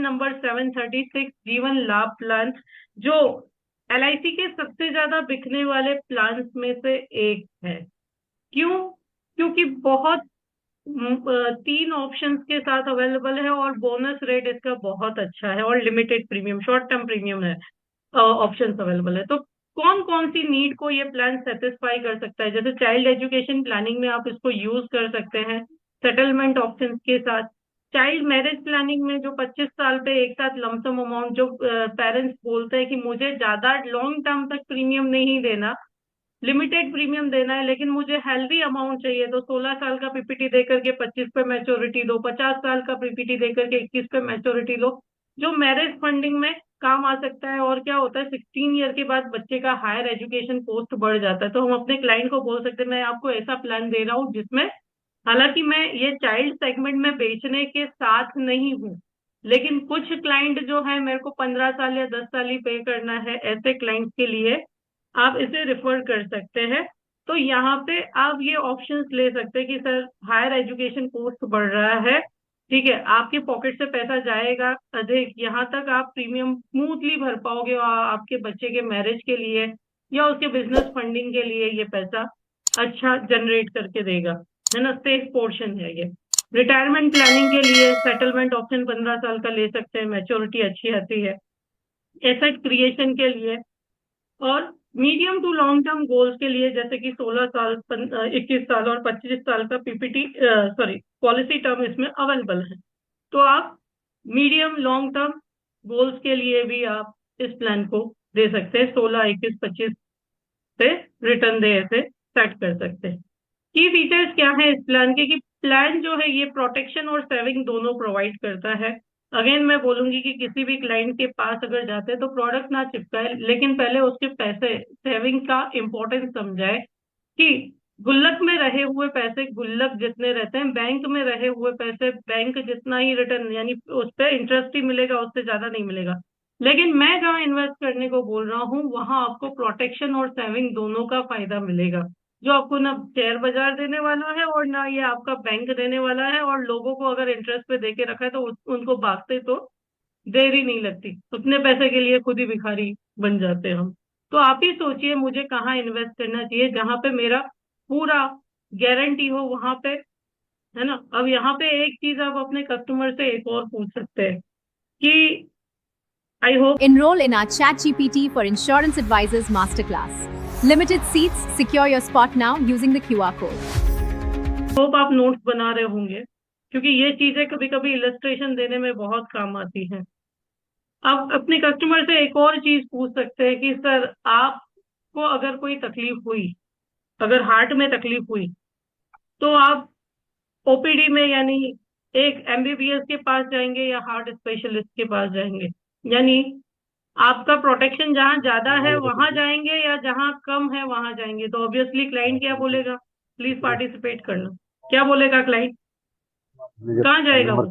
Number 736 जीवन लाभ plan, जो LIC के सबसे ज्यादा बिकने वाले प्लान्स में से एक है। क्यों? क्योंकि बहुत 3 ऑप्शंस के साथ अवेलेबल है और बोनस रेट इसका बहुत अच्छा है और limited premium, short term premium है, ऑप्शंस अवेलेबल है। तो कौन कौन सी नीड को ये प्लान सेटिस्फाई कर सकता है? जैसे चाइल्ड एजुकेशन प्लानिंग में आप इसको यूज कर सकते हैं सेटलमेंट ऑप्शंस के साथ। चाइल्ड मैरिज प्लानिंग में जो 25 साल पे एक साथ लमसम अमाउंट, जो पेरेंट्स बोलते हैं कि मुझे ज्यादा लॉन्ग टर्म तक प्रीमियम नहीं देना, लिमिटेड प्रीमियम देना है, लेकिन मुझे हेल्दी अमाउंट चाहिए, तो 16 साल का पीपीटी देकर के 25 पे मैच्योरिटी दो, 50 साल का पीपीटी देकर के 21 पे मैच्योरिटी लो, जो मैरिज फंडिंग में काम आ सकता है। और क्या होता है, 16 ईयर के बाद बच्चे का हायर एजुकेशन कॉस्ट बढ़ जाता है, तो हम अपने क्लाइंट को बोल सकते हैं मैं आपको ऐसा प्लान दे रहा हूँ जिसमें, हालांकि मैं ये चाइल्ड सेगमेंट में बेचने के साथ नहीं हूँ, लेकिन कुछ क्लाइंट जो है मेरे को 15 साल या 10 साल ही पे करना है, ऐसे क्लाइंट के लिए आप इसे रिफर कर सकते हैं। तो यहाँ पे आप ये ऑप्शंस ले सकते हैं कि सर हायर एजुकेशन कॉस्ट बढ़ रहा है, ठीक है, आपके पॉकेट से पैसा जाएगा अधिक, यहाँ तक आप प्रीमियम स्मूथली भर पाओगे और आपके बच्चे के मैरिज के लिए या उसके बिजनेस फंडिंग के लिए ये पैसा अच्छा जनरेट करके देगा, है ना, सेफ पोर्शन है ये। रिटायरमेंट प्लानिंग के लिए सेटलमेंट ऑप्शन 15 साल का ले सकते हैं, मैच्योरिटी अच्छी आती है। एसेट क्रिएशन के लिए और medium to long term goals के लिए, जैसे कि 16 साल, 21 साल और 25 साल का पीपीटी, सॉरी, पॉलिसी टर्म इसमें अवेलेबल है। तो आप मीडियम लॉन्ग टर्म गोल्स के लिए भी आप इस प्लान को दे सकते हैं, 16, 21, 25 पे रिटर्न दे ऐसे सेट कर सकते हैं। की फीचर्स क्या है इस प्लान के? कि प्लान जो है ये प्रोटेक्शन और सेविंग दोनों प्रोवाइड करता है। अगेन मैं बोलूंगी कि किसी भी क्लाइंट के पास अगर जाते हैं तो प्रोडक्ट ना चिपकाए, लेकिन पहले उसके पैसे सेविंग का इम्पोर्टेंस समझाए कि गुल्लक में रहे हुए पैसे गुल्लक जितने रहते हैं, बैंक में रहे हुए पैसे बैंक जितना ही रिटर्न, यानी उस पर इंटरेस्ट ही मिलेगा, उससे ज्यादा नहीं मिलेगा। लेकिन मैं जहाँ इन्वेस्ट करने को बोल रहा हूँ वहां आपको प्रोटेक्शन और सेविंग दोनों का फायदा मिलेगा, जो आपको ना शेयर बाजार देने वाला है और ना ये आपका बैंक देने वाला है। और लोगों को अगर इंटरेस्ट पे देके रखा है तो उनको भागते तो देर ही नहीं लगती, उतने पैसे के लिए खुद ही भिखारी बन जाते हैं हम। तो आप ही सोचिए मुझे कहाँ इन्वेस्ट करना चाहिए जहां पे मेरा पूरा गारंटी हो वहां पे, है ना। अब यहाँ पे एक चीज आप अपने कस्टमर से एक और पूछ सकते हैं कि I hope Enroll in our ChatGPT for Insurance Advisors Masterclass. Limited seats, secure your spot now using the QR code. आप नोट्स बना रहे होंगे, क्योंकि ये चीजें कभी कभी इलस्ट्रेशन देने में बहुत काम आती हैं। आप अपने कस्टमर से एक और चीज पूछ सकते हैं कि सर आपको अगर कोई तकलीफ हुई, अगर हार्ट में तकलीफ हुई, तो आप ओपीडी में, यानी एक MBBS के पास जाएंगे या हार्ट स्पेशलिस्ट के पास जाएंगे? यानी आपका प्रोटेक्शन जहां ज्यादा है वहां जाएंगे या जहां कम है वहां जाएंगे? तो ऑब्वियसली क्लाइंट क्या बोलेगा? प्लीज पार्टिसिपेट करना। क्या बोलेगा क्लाइंट? कहाँ जाएगा वो?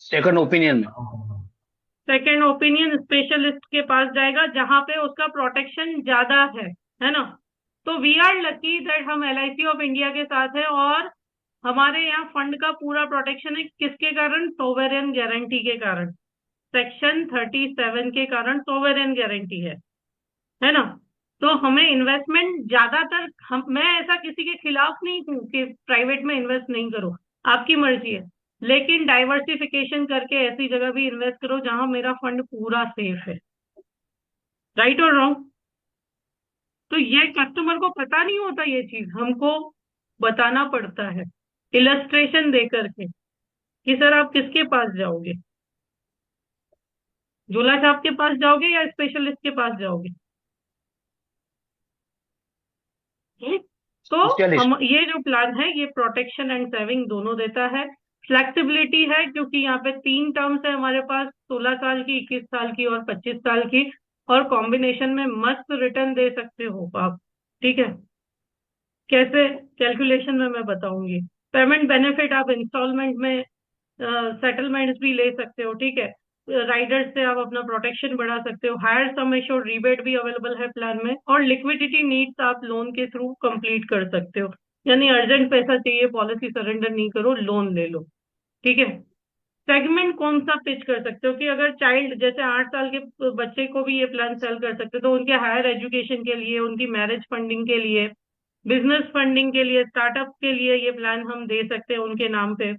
सेकंड ओपिनियन में, सेकेंड ओपिनियन स्पेशलिस्ट के पास जाएगा जहां पे उसका प्रोटेक्शन ज्यादा है ना। तो वी आर लकी दैट हम LIC ऑफ इंडिया के साथ है और हमारे यहाँ फंड का पूरा प्रोटेक्शन है। किसके कारण? सोवेरियन गारंटी के कारण, सेक्शन 37 के कारण सोवेरियन गारंटी है ना। तो हमें इन्वेस्टमेंट ज्यादातर, मैं ऐसा किसी के खिलाफ नहीं हूँ कि प्राइवेट में इन्वेस्ट नहीं करो, आपकी मर्जी है, लेकिन डाइवर्सिफिकेशन करके ऐसी जगह भी इन्वेस्ट करो जहां मेरा फंड पूरा सेफ है। राइट और रॉन्ग? तो ये कस्टमर को पता नहीं होता, ये चीज हमको बताना पड़ता है इलस्ट्रेशन दे करके कि सर आप किसके पास जाओगे, झूला छाप के पास जाओगे या स्पेशलिस्ट के पास जाओगे? तो हम ये जो प्लान है ये प्रोटेक्शन एंड सेविंग दोनों देता है। फ्लेक्सिबिलिटी है क्योंकि यहाँ पे 3 टर्म्स है हमारे पास, 16 साल की, 21 साल की और 25 साल की, और कॉम्बिनेशन में मस्त रिटर्न दे सकते हो आप, ठीक है। कैसे कैलकुलेशन में मैं बताऊंगी। पेमेंट बेनिफिट आप इंस्टॉलमेंट में सेटलमेंट्स भी ले सकते हो, ठीक है। राइडर्स से आप अपना प्रोटेक्शन बढ़ा सकते हो। हायर सम एश्योर्ड रिबेट भी अवेलेबल है प्लान में, और लिक्विडिटी नीड्स आप लोन के थ्रू कंप्लीट कर सकते हो, यानी अर्जेंट पैसा चाहिए, पॉलिसी सरेंडर नहीं करो, लोन ले लो, ठीक है। सेगमेंट कौन सा पिच कर सकते हो कि अगर चाइल्ड जैसे 8 साल के बच्चे को भी ये प्लान सेल कर सकते हो, तो उनके हायर एजुकेशन के लिए, उनकी मैरिज फंडिंग के लिए, बिजनेस फंडिंग के लिए, स्टार्टअप के लिए ये प्लान हम दे सकते हैं उनके नाम पे।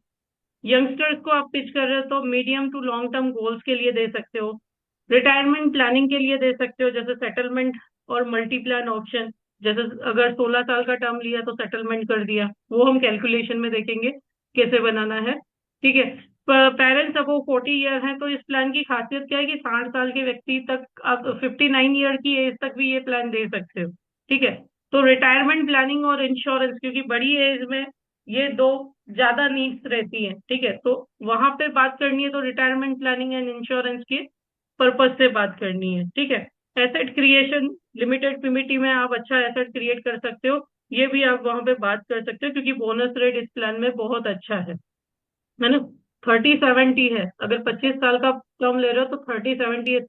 यंगस्टर्स को आप पिच कर रहे हो तो medium to long term goals के लिए दे सकते हो, रिटायरमेंट प्लानिंग के लिए दे सकते हो, जैसे सेटलमेंट और मल्टी प्लान ऑप्शन। जैसे अगर 16 साल का टर्म लिया तो सेटलमेंट कर दिया, वो हम कैलकुलेशन में देखेंगे कैसे बनाना है। ठीक है। पेरेंट्स अब वो 40 ईयर हैं तो इस प्लान की खासियत क्या है कि 60 साल के व्यक्ति तक आप 59 ईयर की एज तक भी ये प्लान दे सकते हो। ठीक है। तो रिटायरमेंट प्लानिंग और इंश्योरेंस, क्योंकि बड़ी एज में ये दो ज्यादा नीड्स रहती है। ठीक है। तो वहां पे बात करनी है तो रिटायरमेंट प्लानिंग एंड इंश्योरेंस के पर्पज से बात करनी है। ठीक है। एसेट क्रिएशन, लिमिटेड पीमीटी में आप अच्छा एसेट क्रिएट कर सकते हो, ये भी आप वहां पे बात कर सकते हो, क्योंकि बोनस रेट इस प्लान में बहुत अच्छा है ना। 30-70 है, अगर 25 साल का टर्म ले रहे हो तो 30-70 है,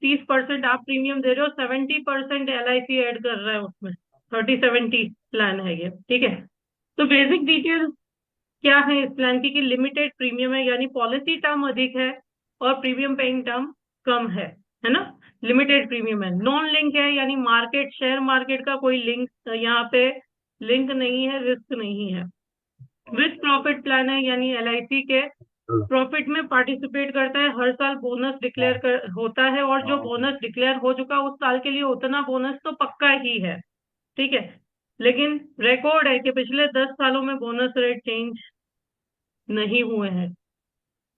30% आप प्रीमियम दे रहे हो, 70% LIC ऐड कर रहा है उसमें। 30-70 प्लान है ये। ठीक है। तो बेसिक डिटेल क्या है इस प्लान की कि लिमिटेड प्रीमियम है, यानी पॉलिसी टर्म अधिक है और प्रीमियम पेइंग टर्म कम है ना। लिमिटेड प्रीमियम है, नॉन लिंक है, यानी मार्केट, शेयर मार्केट का कोई लिंक यहाँ पे लिंक नहीं है, रिस्क नहीं है। विथ प्रॉफिट प्लान है, यानी LIC के प्रॉफिट में पार्टिसिपेट करता है, हर साल बोनस डिक्लेयर होता है, और जो बोनस डिक्लेयर हो चुका उस साल के लिए उतना बोनस तो पक्का ही है। ठीक है। लेकिन रिकॉर्ड है कि पिछले 10 सालों में बोनस रेट चेंज नहीं हुए हैं।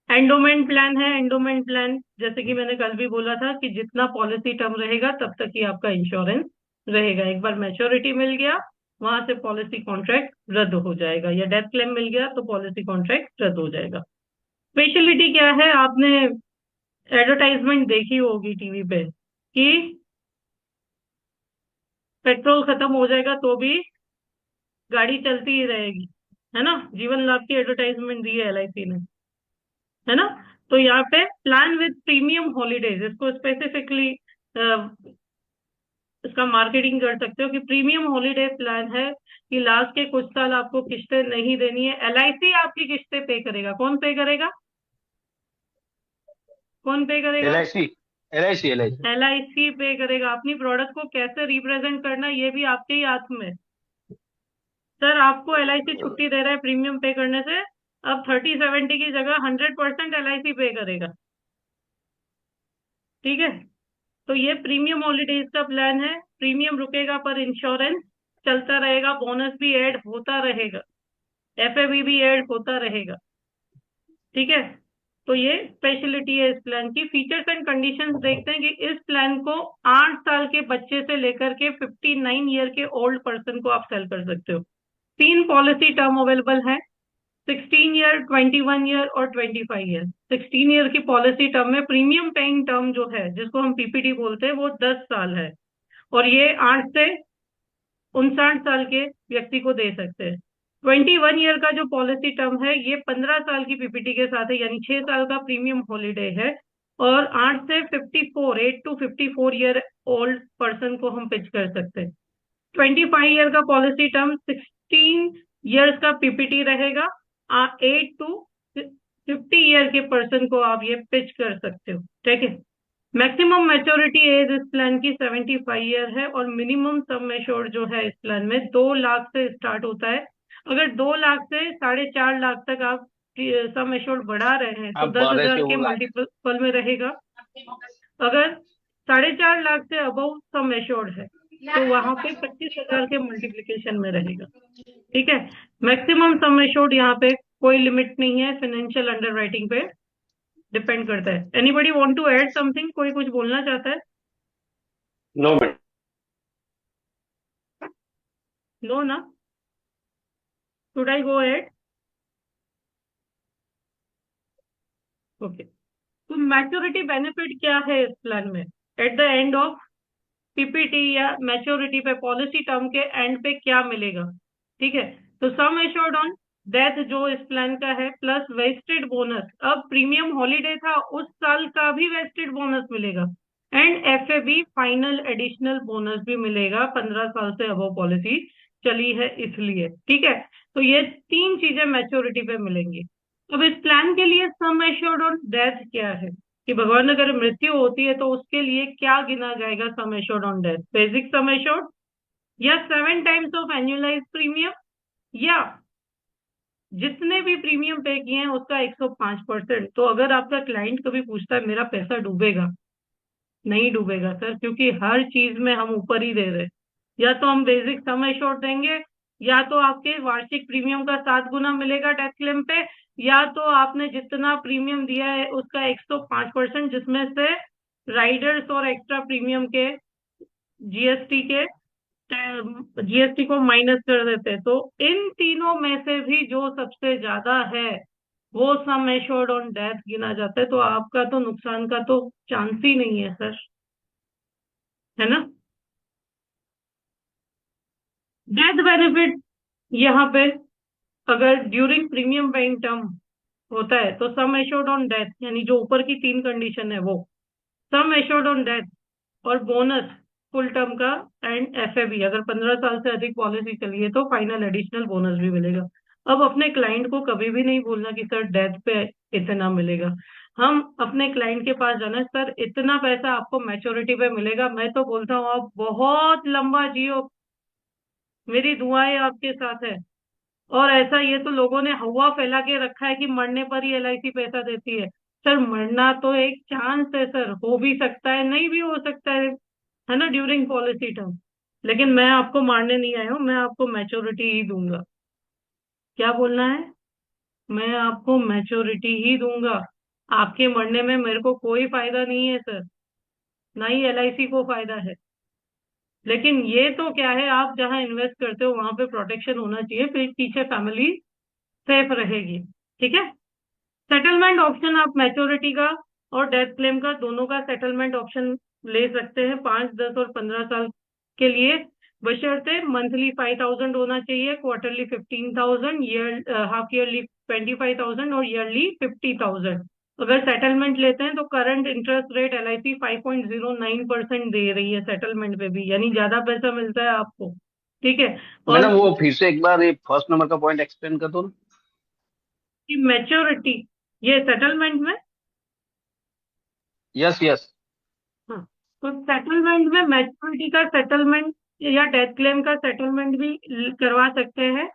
एंडोमेंट प्लान है, एंडोमेंट प्लान जैसे कि मैंने कल भी बोला था कि जितना पॉलिसी टर्म रहेगा तब तक ही आपका इंश्योरेंस रहेगा। एक बार मैच्योरिटी मिल गया वहां से पॉलिसी कॉन्ट्रैक्ट रद्द हो जाएगा, या डेथ क्लेम मिल गया तो पॉलिसी कॉन्ट्रैक्ट रद्द हो जाएगा। स्पेशलिटी क्या है, आपने एडवर्टाइजमेंट देखी होगी टीवी पे कि पेट्रोल खत्म हो जाएगा तो भी गाड़ी चलती ही रहेगी, है ना। जीवन लाभ की एडवर्टाइजमेंट दी है LIC ने, है ना। तो यहाँ पे प्लान विद प्रीमियम हॉलीडेज, इसको स्पेसिफिकली इसका मार्केटिंग कर सकते हो कि प्रीमियम हॉलीडे प्लान है कि लास्ट के कुछ साल आपको किस्तें नहीं देनी है, LIC आपकी किस्तें पे करेगा। कौन पे करेगा? कौन पे करेगा? LIC LIC LIC LIC पे करेगा। अपनी प्रोडक्ट को कैसे रिप्रेजेंट करना ये भी आपके ही हाथ में। सर आपको LIC छुट्टी दे रहा है प्रीमियम पे करने से, अब 30-70 की जगह 100% LIC पे करेगा। ठीक है। तो ये प्रीमियम हॉलीडेज का प्लान है, प्रीमियम रुकेगा पर इंश्योरेंस चलता रहेगा, बोनस भी ऐड होता रहेगा, FAB भी ऐड होता रहेगा। ठीक है। तो ये स्पेशलिटी है इस प्लान की। फीचर्स एंड कंडीशंस देखते हैं कि इस प्लान को 8 साल के बच्चे से लेकर के 59 ईयर के ओल्ड पर्सन को आप सेल कर सकते हो। 3 पॉलिसी टर्म अवेलेबल है, 16 ईयर, 21 ईयर और 25 ईयर। 16 ईयर की पॉलिसी टर्म में प्रीमियम पेइंग टर्म जो है, जिसको हम PPT बोलते हैं, वो 10 साल है, और ये 8 से 59 साल के व्यक्ति को दे सकते हैं। 21 ईयर का जो पॉलिसी टर्म है ये 15 साल की PPT के साथ है, यानी 6 साल का प्रीमियम हॉलीडे है, और 8 से 54 ईयर ओल्ड पर्सन को हम पिच कर सकते हैं। 25 ईयर का पॉलिसी टर्म 16 ईयर्स का PPT रहेगा, 8 to 50 ईयर के पर्सन को आप ये पिच कर सकते हो। ठीक है। मैक्सिमम मैच्योरिटी एज इस प्लान की 75 ईयर है, और मिनिमम सम एश्योर्ड जो है इस प्लान में 2 लाख से स्टार्ट होता है। अगर 2 लाख से 4.5 लाख तक आप सम एश्योर्ड बढ़ा रहे हैं तो आप 10,000 के बोला मल्टीपल में रहेगा। अगर 4.5 लाख से अबव सम एश्योर्ड है तो वहां पे 25,000 के मल्टीप्लीकेशन में रहेगा। ठीक है। मैक्सिमम सम एश्योर्ड यहाँ पे कोई लिमिट नहीं है, फाइनेंशियल अंडरराइटिंग पे डिपेंड करता है। Anybody want to add something? कोई कुछ बोलना चाहता है? No madam. नो ना? Should I go add? Okay. तो मैच्योरिटी बेनिफिट क्या है इस प्लान में? At the end of PPT या मैच्योरिटी पे, पॉलिसी टर्म के एंड पे क्या मिलेगा? ठीक है। तो सम एश्योर्ड ऑन डेथ जो इस प्लान का है, प्लस वेस्टेड बोनस, अब प्रीमियम हॉलीडे था उस साल का भी वेस्टेड बोनस मिलेगा, and FAB final additional bonus भी मिलेगा। 15 साल से अबव पॉलिसी चली है इसलिए। ठीक है। तो ये 3 चीजें मैच्योरिटी पे मिलेंगी। अब इस प्लान के लिए सम एश्योर्ड ऑन डेथ क्या है, कि भगवान अगर मृत्यु होती है तो उसके लिए क्या गिना जाएगा sum assured on death? Basic sum assured, या 7 टाइम्स ऑफ एनुअलाइज प्रीमियम, या जितने भी प्रीमियम पे किए हैं उसका 105%। तो अगर आपका क्लाइंट कभी पूछता है मेरा पैसा डूबेगा, नहीं डूबेगा सर, क्योंकि हर चीज में हम ऊपर ही दे रहे हैं। या तो हम बेसिक सम एश्योर्ड देंगे, या तो आपके वार्षिक प्रीमियम का 7 गुना मिलेगा डेथ क्लेम पे, या तो आपने जितना प्रीमियम दिया है उसका 105%, जिसमें से राइडर्स और एक्स्ट्रा प्रीमियम के जीएसटी के जीएसटी को माइनस कर देते हैं। तो इन तीनों में से भी जो सबसे ज्यादा है वो सम एश्योर्ड ऑन डेथ गिना जाता है। तो आपका तो नुकसान का तो चांस ही नहीं है सर, है ना। डेथ बेनिफिट यहाँ पे अगर ड्यूरिंग प्रीमियम पेइंग टर्म होता है तो सम एश्योर्ड ऑन डेथ, यानी जो ऊपर की 3 कंडीशन है वो सम एश्योर्ड ऑन डेथ और बोनस फुल टर्म का, एंड एफएबी अगर 15 साल से अधिक पॉलिसी चली है तो फाइनल एडिशनल बोनस भी मिलेगा। अब अपने क्लाइंट को कभी भी नहीं बोलना कि सर डेथ पे इतना मिलेगा। हम अपने क्लाइंट के पास जाना, सर इतना पैसा आपको मैच्योरिटी पे मिलेगा। मैं तो बोलता हूँ आप बहुत लंबा जियो, मेरी दुआएं आपके साथ है। और ऐसा ये तो लोगों ने हवा फैला के रखा है कि मरने पर ही एलआईसी पैसा देती है। सर मरना तो एक चांस है सर, हो भी सकता है नहीं भी हो सकता है ना, ड्यूरिंग पॉलिसी टर्म। लेकिन मैं आपको मारने नहीं आया हूँ, मैं आपको मैच्योरिटी ही दूंगा। क्या बोलना है? मैं आपको मैच्योरिटी ही दूंगा। आपके मरने में मेरे को कोई फायदा नहीं है सर, ना ही एलआईसी को फायदा है। लेकिन ये तो क्या है, आप जहां इन्वेस्ट करते हो वहां पे प्रोटेक्शन होना चाहिए, फिर पीछे फैमिली सेफ रहेगी। ठीक है। सेटलमेंट ऑप्शन आप मैच्योरिटी का और डेथ क्लेम का दोनों का सेटलमेंट ऑप्शन ले सकते हैं 5, 10 और 15 साल के लिए, बशर्ते मंथली 5,000 होना चाहिए, क्वार्टरली 15,000, ईयर हाफ ईयरली 25,000 और ईयरली 50,000। अगर सेटलमेंट लेते हैं तो करंट इंटरेस्ट रेट एलआईसी 5.09% दे रही है सेटलमेंट पे भी, यानी ज्यादा पैसा मिलता है आपको। ठीक है। और मैडम वो फिर से एक बार ये फर्स्ट नंबर का पॉइंट एक्सप्लेन कर दो ना। मैच्योरिटी, ये सेटलमेंट में, यस यस। हाँ, तो सेटलमेंट में मैच्योरिटी का सेटलमेंट या डेथ क्लेम का सेटलमेंट भी करवा सकते हैं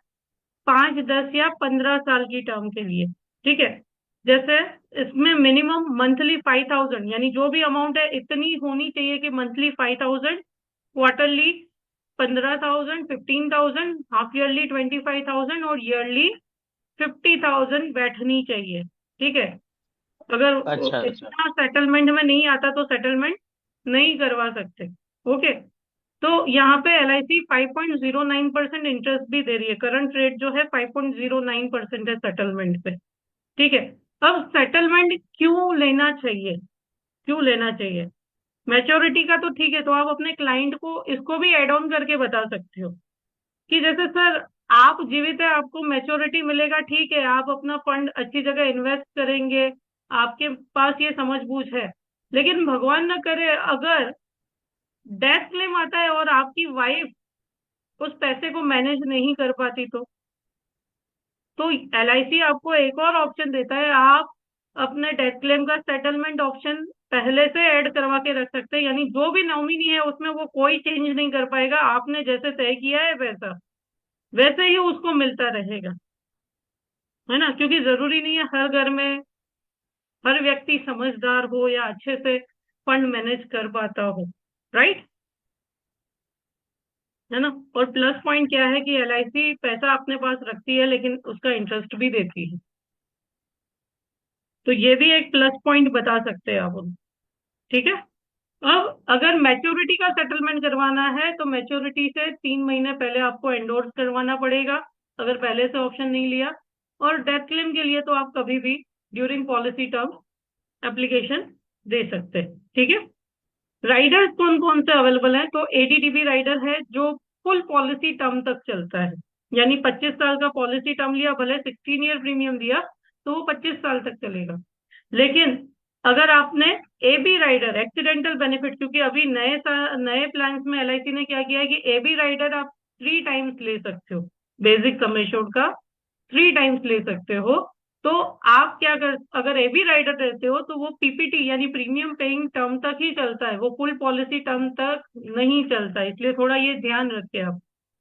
5, 10 या 15 साल की टर्म के लिए। ठीक है। जैसे इसमें मिनिमम मंथली 5,000, यानी जो भी अमाउंट है इतनी होनी चाहिए कि मंथली 5,000, क्वार्टरली 15,000, 15,000, हाफ ईयरली 25,000 और ईयरली 50,000 बैठनी चाहिए। ठीक है। अगर अच्छा अच्छा। इतना सेटलमेंट में नहीं आता तो सेटलमेंट नहीं करवा सकते। ओके। तो यहाँ पे एलआईसी 5.09% इंटरेस्ट भी दे रही है, करंट रेट जो है 5.09% है सेटलमेंट पे। ठीक है। अब सेटलमेंट क्यों लेना चाहिए, क्यों लेना चाहिए? मैच्योरिटी का तो ठीक है, तो आप अपने क्लाइंट को इसको भी एड ऑन करके बता सकते हो कि जैसे सर आप जीवित है, आपको मैच्योरिटी मिलेगा, ठीक है, आप अपना फंड अच्छी जगह इन्वेस्ट करेंगे, आपके पास ये समझ बूझ है। लेकिन भगवान न करे अगर डेथ क्लेम आता है और आपकी वाइफ उस पैसे को मैनेज नहीं कर पाती, तो एलआईसी आपको एक और ऑप्शन देता है, आप अपने डेथ क्लेम का सेटलमेंट ऑप्शन पहले से ऐड करवा के रख सकते हैं। यानी जो भी नॉमिनी है उसमें वो कोई चेंज नहीं कर पाएगा, आपने जैसे तय किया है वैसा वैसे ही उसको मिलता रहेगा, है ना। क्योंकि जरूरी नहीं है हर घर में हर व्यक्ति समझदार हो या अच्छे से फंड मैनेज कर पाता हो, राइट, है ना। और प्लस पॉइंट क्या है कि एलआईसी पैसा अपने पास रखती है लेकिन उसका इंटरेस्ट भी देती है, तो ये भी एक प्लस पॉइंट बता सकते हैं आप उनको। ठीक है। अब अगर मैच्योरिटी का सेटलमेंट करवाना है तो मैच्योरिटी से 3 महीने पहले आपको एंडोर्स करवाना पड़ेगा, अगर पहले से ऑप्शन नहीं लिया। और डेथ क्लेम के लिए तो आप कभी भी ड्यूरिंग पॉलिसी टर्म एप्लीकेशन दे सकते हैं। ठीक है। राइडर्स कौन कौन से अवेलेबल है? तो एडीटीबी राइडर है जो फुल पॉलिसी टर्म तक चलता है, यानी 25 साल का पॉलिसी टर्म लिया, भले 16 ईयर प्रीमियम दिया तो वो 25 साल तक चलेगा। लेकिन अगर आपने एबी राइडर एक्सीडेंटल बेनिफिट, क्योंकि अभी नए प्लान में एलआईसी ने क्या किया है कि एबी राइडर आप 3 टाइम्स ले सकते हो, बेसिक सम एश्योर्ड का 3 टाइम्स ले सकते हो। तो आप क्या कर, अगर एबी राइडर रहते हो तो वो पीपीटी यानी प्रीमियम पेइंग टर्म तक ही चलता है, वो फुल पॉलिसी टर्म तक नहीं चलता है। इसलिए थोड़ा ये ध्यान रखें आप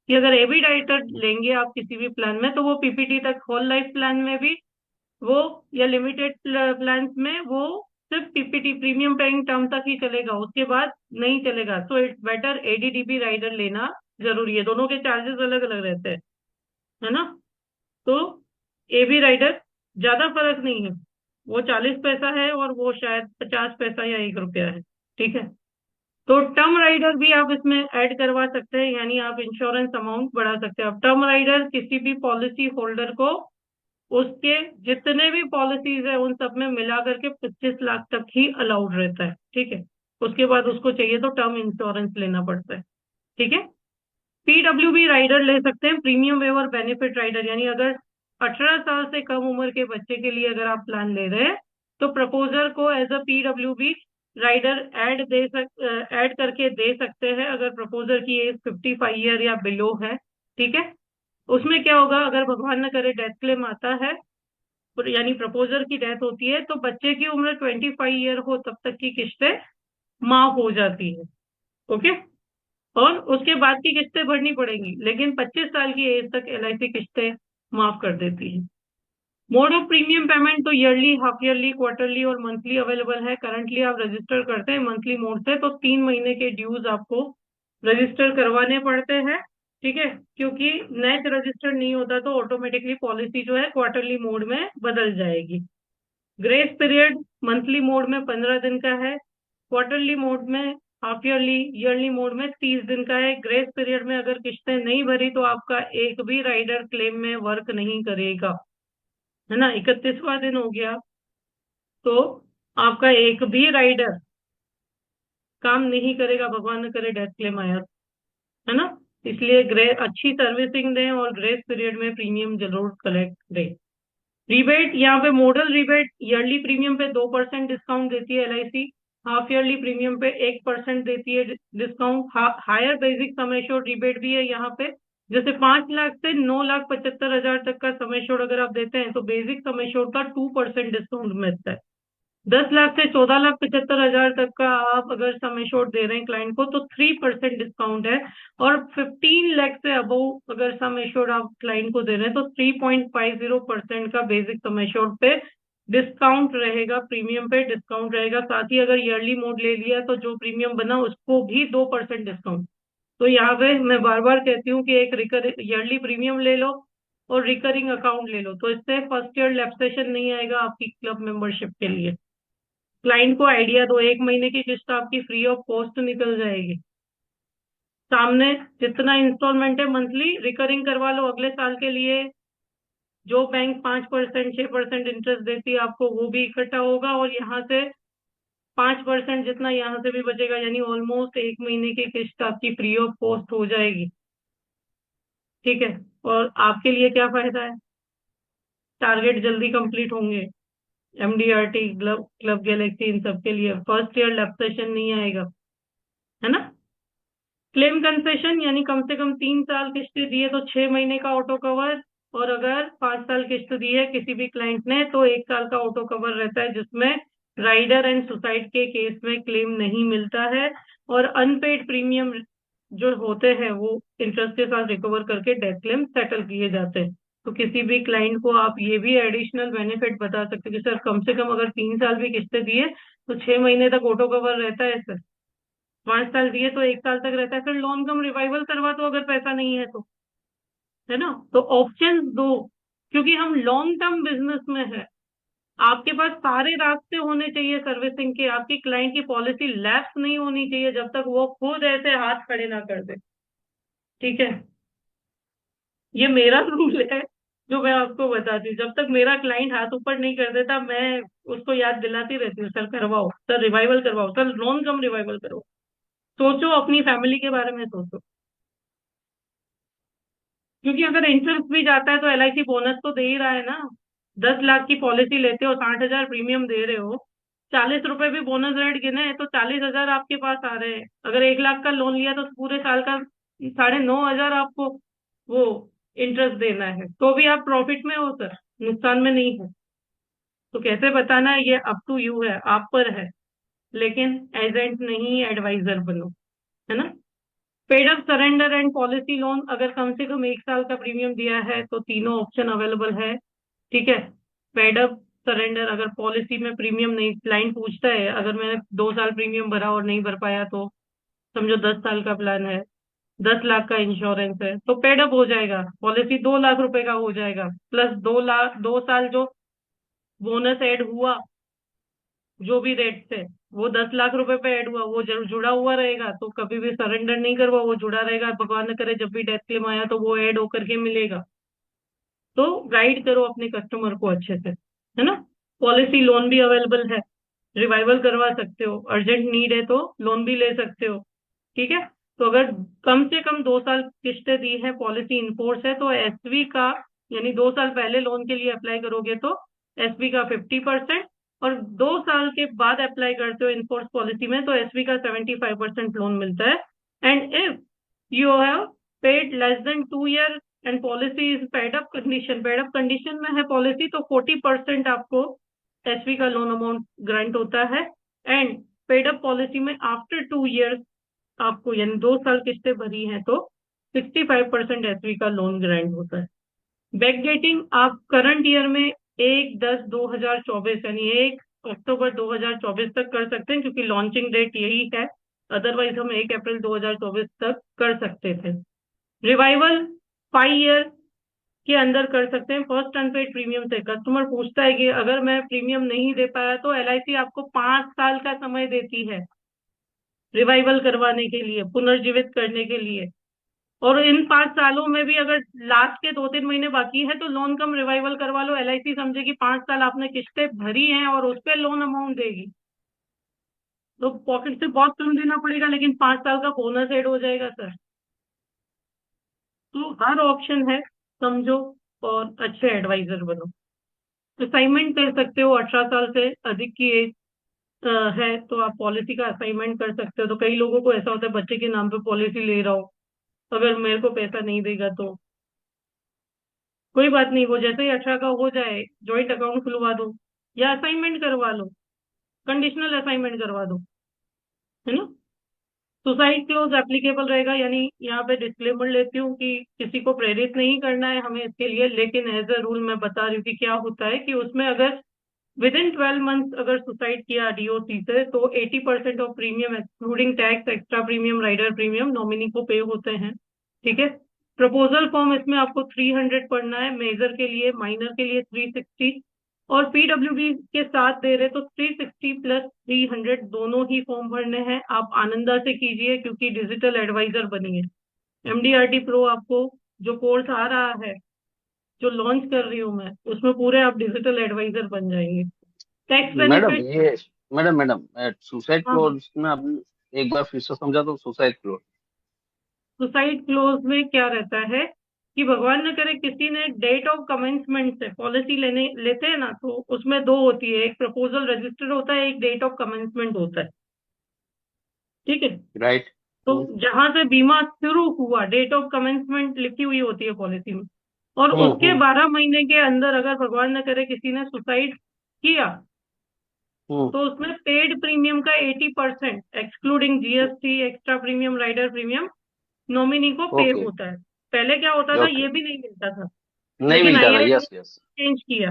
कि अगर एबी राइडर लेंगे आप किसी भी प्लान में तो वो पीपीटी तक, होल लाइफ प्लान में भी वो, या लिमिटेड प्लान में वो सिर्फ पीपीटी प्रीमियम पेइंग टर्म तक ही चलेगा, उसके बाद नहीं चलेगा। सो इट्स बेटर एडीडीबी राइडर लेना जरूरी है। दोनों के चार्जेस अलग अलग रहते हैं, है ना। तो एबी राइडर ज्यादा फर्क नहीं है, वो 40 पैसा है और वो शायद 50 पैसा या 1 रुपया है। ठीक है। तो टर्म राइडर भी आप इसमें ऐड करवा सकते हैं, यानी आप इंश्योरेंस अमाउंट बढ़ा सकते हैं। अब टर्म राइडर किसी भी पॉलिसी होल्डर को उसके जितने भी पॉलिसीज है उन सब में मिला करके 25 लाख तक ही अलाउड रहता है। ठीक है। उसके बाद उसको चाहिए तो टर्म इंश्योरेंस लेना पड़ता है। ठीक है। पीडब्ल्यूबी राइडर ले सकते हैं, प्रीमियम वेवर बेनिफिट राइडर, यानी अगर 18 साल से कम उम्र के बच्चे के लिए अगर आप प्लान ले रहे हैं तो प्रपोजर को एज अ पीडब्ल्यूबी राइडर ऐड करके दे सकते हैं अगर प्रपोजर की एज 55 ईयर या बिलो है। ठीक है। उसमें क्या होगा, अगर भगवान न करे डेथ क्लेम आता है, यानी प्रपोजर की डेथ होती है, तो बच्चे की उम्र 25 ईयर हो तब तक की किस्तें माफ हो जाती है। ओके। और उसके बाद की किस्तें भरनी पड़ेंगी, लेकिन 25 साल की एज तक एलआईसी किस्तें माफ कर देती है। मोड ऑफ प्रीमियम पेमेंट तो ईयरली, हाफ ईयरली, क्वार्टरली और मंथली अवेलेबल है। करंटली आप रजिस्टर करते हैं मंथली मोड से तो 3 महीने के ड्यूज आपको रजिस्टर करवाने पड़ते हैं। ठीक है। क्योंकि नेट रजिस्टर नहीं होता तो ऑटोमेटिकली पॉलिसी जो है क्वार्टरली मोड में बदल जाएगी। ग्रेस पीरियड मंथली मोड में 15 दिन का है, क्वार्टरली मोड में, हाफ ईयरली, ईयरली मोड में 30 दिन का है। ग्रेस पीरियड में अगर किस्तें नहीं भरी तो आपका एक भी राइडर क्लेम में वर्क नहीं करेगा, है ना। 31वां दिन हो गया तो आपका एक भी राइडर काम नहीं करेगा, भगवान न करे डेथ क्लेम आया, है ना। इसलिए अच्छी सर्विसिंग दें और ग्रेस पीरियड में प्रीमियम जरूर कलेक्ट करें। रिबेट, यहाँ पे मॉडल रिबेट ईयरली प्रीमियम पे 2% डिस्काउंट देती है एलआईसी, हाफ ईयरली प्रीमियम पे 1% देती है discount. Higher basic sum assured rebate भी है यहाँ पे। जैसे 5 लाख से 9,75,000 तक का सम एश्योर्ड अगर आप देते हैं तो बेसिक सम एश्योर्ड का 2% डिस्काउंट मिलता है। 10 लाख से 14,75,000 तक का आप अगर सम एश्योर्ड दे रहे हैं क्लाइंट को तो 3% डिस्काउंट है। और 15 लाख से अबव अगर सम एश्योर्ड आप क्लाइंट को दे रहे हैं तो 3.50% का बेसिक सम एश्योर्ड पे डिस्काउंट रहेगा, प्रीमियम पे डिस्काउंट रहेगा। साथ ही अगर ईयरली मोड ले लिया तो जो प्रीमियम बना उसको भी 2% डिस्काउंट। तो यहाँ पे मैं बार बार कहती हूँ कि एक ईयरली प्रीमियम ले लो और रिकरिंग अकाउंट ले लो, तो इससे फर्स्ट ईयर लैप्सेशन नहीं आएगा आपकी क्लब मेंबरशिप के लिए। क्लाइंट को आइडिया दो, 1 महीने की किस्त आपकी फ्री ऑफ कॉस्ट निकल जाएगी। सामने जितना इंस्टॉलमेंट है मंथली रिकरिंग करवा लो अगले साल के लिए। जो बैंक 5% 6% इंटरेस्ट देती है आपको वो भी इकट्ठा होगा और यहाँ से 5% जितना यहाँ से भी बचेगा, यानी ऑलमोस्ट 1 महीने की किस्त आपकी फ्री ऑफ कॉस्ट हो जाएगी। ठीक है। और आपके लिए क्या फायदा है, टारगेट जल्दी कंप्लीट होंगे। एमडीआरटी, क्लब गैलेक्सी, इन सब के लिए फर्स्ट ईयर लैप्सेशन नहीं आएगा, है ना। क्लेम कंसेशन, यानी कम से कम 3 साल किस्त दी है तो 6 महीने का ऑटो कवर, और अगर 5 साल किस्त दी है किसी भी क्लाइंट ने तो 1 साल का ऑटो कवर रहता है, जिसमें राइडर एंड सुसाइड के केस में क्लेम नहीं मिलता है। और अनपेड प्रीमियम जो होते हैं वो इंटरेस्ट के साथ रिकवर करके डेथ क्लेम सेटल किए जाते हैं। तो किसी भी क्लाइंट को आप ये भी एडिशनल बेनिफिट बता सकते हैं कि सर कम से कम अगर 3 साल भी किस्तें दिए तो 6 महीने तक ऑटो कवर रहता है सर, 5 साल दिए तो 1 साल तक रहता है, फिर लोन कम रिवाइवल करवा दो अगर पैसा नहीं है तो, है ना। तो ऑप्शन दो, क्योंकि हम लॉन्ग टर्म बिजनेस में है। आपके पास सारे रास्ते होने चाहिए सर्विसिंग के, आपकी क्लाइंट की पॉलिसी लैप्स नहीं होनी चाहिए जब तक वो खुद ऐसे हाथ खड़े ना कर दे। ठीक है। ये मेरा रूल है जो मैं आपको बताती हूँ, जब तक मेरा क्लाइंट हाथ ऊपर नहीं कर देता मैं उसको याद दिलाती रहती हूँ, सर करवाओ, सर रिवाइवल करवाओ, सर लोन कम रिवाइवल करो। सोचो, अपनी फैमिली के बारे में सोचो। क्योंकि अगर इंटरेस्ट भी जाता है तो एलआईसी बोनस तो दे ही रहा है ना। 10 लाख की पॉलिसी लेते हो, 60,000 प्रीमियम दे रहे हो, 40 रुपए भी बोनस रेट गिने तो 40,000 आपके पास आ रहे हैं। अगर 1 लाख का लोन लिया तो पूरे साल का 9,500 आपको वो इंटरेस्ट देना है, तो भी आप प्रॉफिट में हो सर, नुकसान में नहीं हो। तो कैसे बताना है, ये अप टू यू है, आप पर है। लेकिन एजेंट नहीं, एडवाइजर बनो, है ना। Paid up surrender and policy loan, अगर कम से कम 1 साल का प्रीमियम दिया है तो तीनों ऑप्शन अवेलेबल है। ठीक है। पेड अप सरेंडर, अगर पॉलिसी में प्रीमियम नहीं, क्लाइंट पूछता है अगर मैंने 2 साल प्रीमियम भरा और नहीं भर पाया तो समझो 10 साल का प्लान है, 10 लाख का इंश्योरेंस है, तो पेड अप हो जाएगा, पॉलिसी 2 लाख रुपए का हो जाएगा, प्लस 2 लाख 2 साल जो बोनस ऐड हुआ जो भी रेट से, वो 10 लाख रुपए पे ऐड हुआ, वो जरूर जुड़ा हुआ रहेगा, तो कभी भी सरेंडर नहीं करवा, वो जुड़ा रहेगा, भगवान न करे जब भी डेथ क्लेम आया तो वो ऐड होकर के मिलेगा। तो गाइड करो अपने कस्टमर को अच्छे से, है ना। पॉलिसी लोन भी अवेलेबल है, रिवाइवल करवा सकते हो, अर्जेंट नीड है तो लोन भी ले सकते हो। ठीक है। तो अगर कम से कम 2 साल किस्तें दी है, पॉलिसी इनफोर्स है, तो एसवी का, यानी 2 साल पहले लोन के लिए अप्लाई करोगे तो एसवी का 50%, और 2 साल के बाद अप्लाई करते हो इनफोर्स पॉलिसी में तो एसवी का 75% लोन मिलता है। And if you have paid less than 2 year and policy is paid up condition में है पॉलिसी, तो 40% आपको एसवी का लोन अमाउंट ग्रांट होता है। एंड पेड अप पॉलिसी में आफ्टर 2 ईयर्स आपको, यानी 2 साल किस्तें भरी हैं तो 65% एसवी का लोन ग्रांट होता है। बैक डेटिंग आप करंट ईयर में 1/10/2024 यानी 1 अक्टूबर 2024 तक कर सकते हैं, क्योंकि लॉन्चिंग डेट यही है। अदरवाइज हम 1 अप्रैल 2024 तक कर सकते थे। रिवाइवल 5 ईयर के अंदर कर सकते हैं फर्स्ट अनपेड प्रीमियम से। कस्टमर पूछता है कि अगर मैं प्रीमियम नहीं दे पाया तो एलआईसी आपको 5 साल का समय देती है रिवाइवल करवाने के लिए, पुनर्जीवित करने के लिए। और इन 5 सालों में भी अगर लास्ट के 2-3 महीने बाकी है तो लोन कम रिवाइवल करवा लो, एलआईसी समझे कि 5 साल आपने किस्तें भरी हैं और उस पर लोन अमाउंट देगी। तो पॉकेट से बहुत कम देना पड़ेगा, लेकिन 5 साल का बोनस ऐड हो जाएगा सर। तो हर ऑप्शन है, समझो और अच्छे एडवाइजर बनो। असाइनमेंट कर सकते हो, 18 साल से अधिक की एज है तो आप पॉलिसी का असाइनमेंट कर सकते हो। तो कई लोगों को ऐसा होता है बच्चे के नाम पे पॉलिसी ले रहा हो, अगर मेरे को पैसा नहीं देगा तो कोई बात नहीं, वो जैसे ही 18 का हो जाए ज्वाइंट अकाउंट खुलवा दो या असाइनमेंट करवा लो, कंडीशनल असाइनमेंट करवा दो, है ना। सुसाइड क्लोज एप्लीकेबल रहेगा, यानी यहाँ पे डिस्क्लेमर लेती हूँ कि किसी को प्रेरित नहीं करना है हमें इसके लिए, लेकिन एज अ रूल मैं बता रही हूँ कि क्या होता है कि उसमें अगर विद इन 12 मंथ्स अगर सुसाइड किया डीओसी से तो 80% of premium excluding tax, extra premium, rider premium nominee को पे होते हैं। ठीक है। प्रपोजल फॉर्म इसमें आपको 300 पढ़ना है, मेजर के लिए, माइनर के लिए 360, और पीडब्ल्यूडी के साथ दे रहे तो 360 प्लस 300 दोनों ही फॉर्म भरने हैं। आप आनंदा से कीजिए क्योंकि डिजिटल एडवाइजर बनिए। एमडीआरटी प्रो आपको जो कोर्स आ रहा है, जो लॉन्च कर रही हूँ मैं, उसमें पूरे आप डिजिटल एडवाइजर बन जाएंगे। Tax madam benefit. ये, मैडम मैडम सुसाइड हाँ हाँ। क्लोज में आपने एक बार फिर से समझा दो, सुसाइड क्लोज। सुसाइड क्लोज में क्या रहता है कि भगवान न करे किसी ने डेट ऑफ कमेंसमेंट से पॉलिसी लेते हैं ना, तो उसमें दो होती है, एक प्रपोजल रजिस्टर होता है, एक डेट ऑफ कमेंसमेंट होता है। ठीक है। राइट। तो जहां से बीमा शुरू हुआ डेट ऑफ कमेंसमेंट लिखी हुई होती है पॉलिसी में, और उसके हम्म। 12 महीने के अंदर अगर भगवान न करे किसी ने सुसाइड किया हम्म। तो उसमें पेड प्रीमियम का 80% excluding GST, extra premium, rider premium nominee को पे ओके। होता है। पहले क्या होता था, ओके। ये भी नहीं मिलता था, नहीं लेकिन मिलता था, आईआरडीए यस यस। चेंज किया।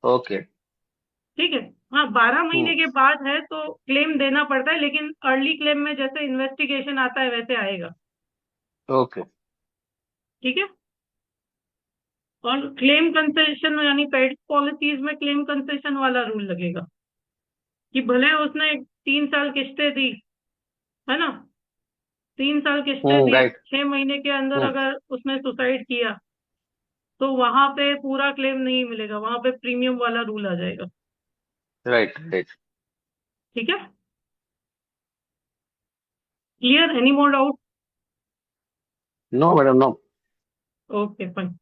ओके। ठीक है। हाँ, 12 महीने हम्म। के बाद है तो क्लेम देना पड़ता है, लेकिन अर्ली क्लेम में जैसे इन्वेस्टिगेशन आता है वैसे आएगा। ओके। ठीक है। और क्लेम कंसेशन यानी पेड पॉलिसीज में क्लेम कंसेशन वाला रूल लगेगा कि भले उसने 3 साल किस्तें दी, है ना, 3 साल किस्तें दी, राइट। 6 महीने के अंदर हम्म। अगर उसने सुसाइड किया तो वहां पे पूरा क्लेम नहीं मिलेगा, वहां पे प्रीमियम वाला रूल आ जाएगा। Right right. ठीक है। Clear, any more doubt? No madam no. Okay fine.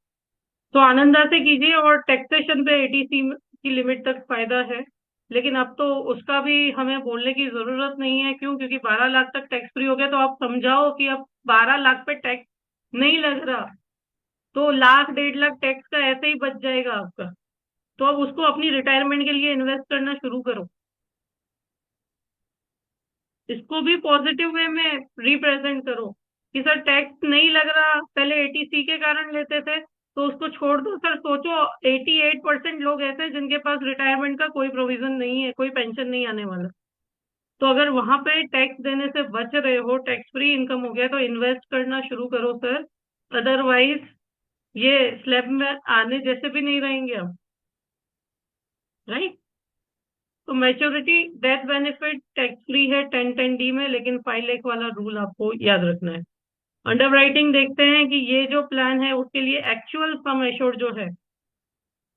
तो आनंदा से कीजिए, और टैक्सेशन पे एटीसी की लिमिट तक फायदा है, लेकिन अब तो उसका भी हमें बोलने की जरूरत नहीं है। क्यों? क्योंकि 12 लाख तक टैक्स फ्री हो गया, तो आप समझाओ कि अब 12 लाख पे टैक्स नहीं लग रहा, तो 1 लाख 1.5 लाख टैक्स का ऐसे ही बच जाएगा आपका। तो अब उसको अपनी रिटायरमेंट के लिए इन्वेस्ट करना शुरू करो। इसको भी पॉजिटिव वे में रिप्रेजेंट करो कि सर टैक्स नहीं लग रहा, पहले एटीसी के कारण लेते थे तो उसको छोड़ दो। सर सोचो 88% लोग ऐसे हैं जिनके पास रिटायरमेंट का कोई प्रोविजन नहीं है, कोई पेंशन नहीं आने वाला। तो अगर वहां पे टैक्स देने से बच रहे हो, टैक्स फ्री इनकम हो गया, तो इन्वेस्ट करना शुरू करो सर। अदरवाइज ये स्लैब में आने जैसे भी नहीं रहेंगे अब, राइट। तो maturity death benefit tax free है 1010D में, लेकिन 5 लाख वाला रूल आपको याद रखना है। अंडरराइटिंग देखते हैं कि ये जो प्लान है उसके लिए एक्चुअल सम एश्योर्ड जो है,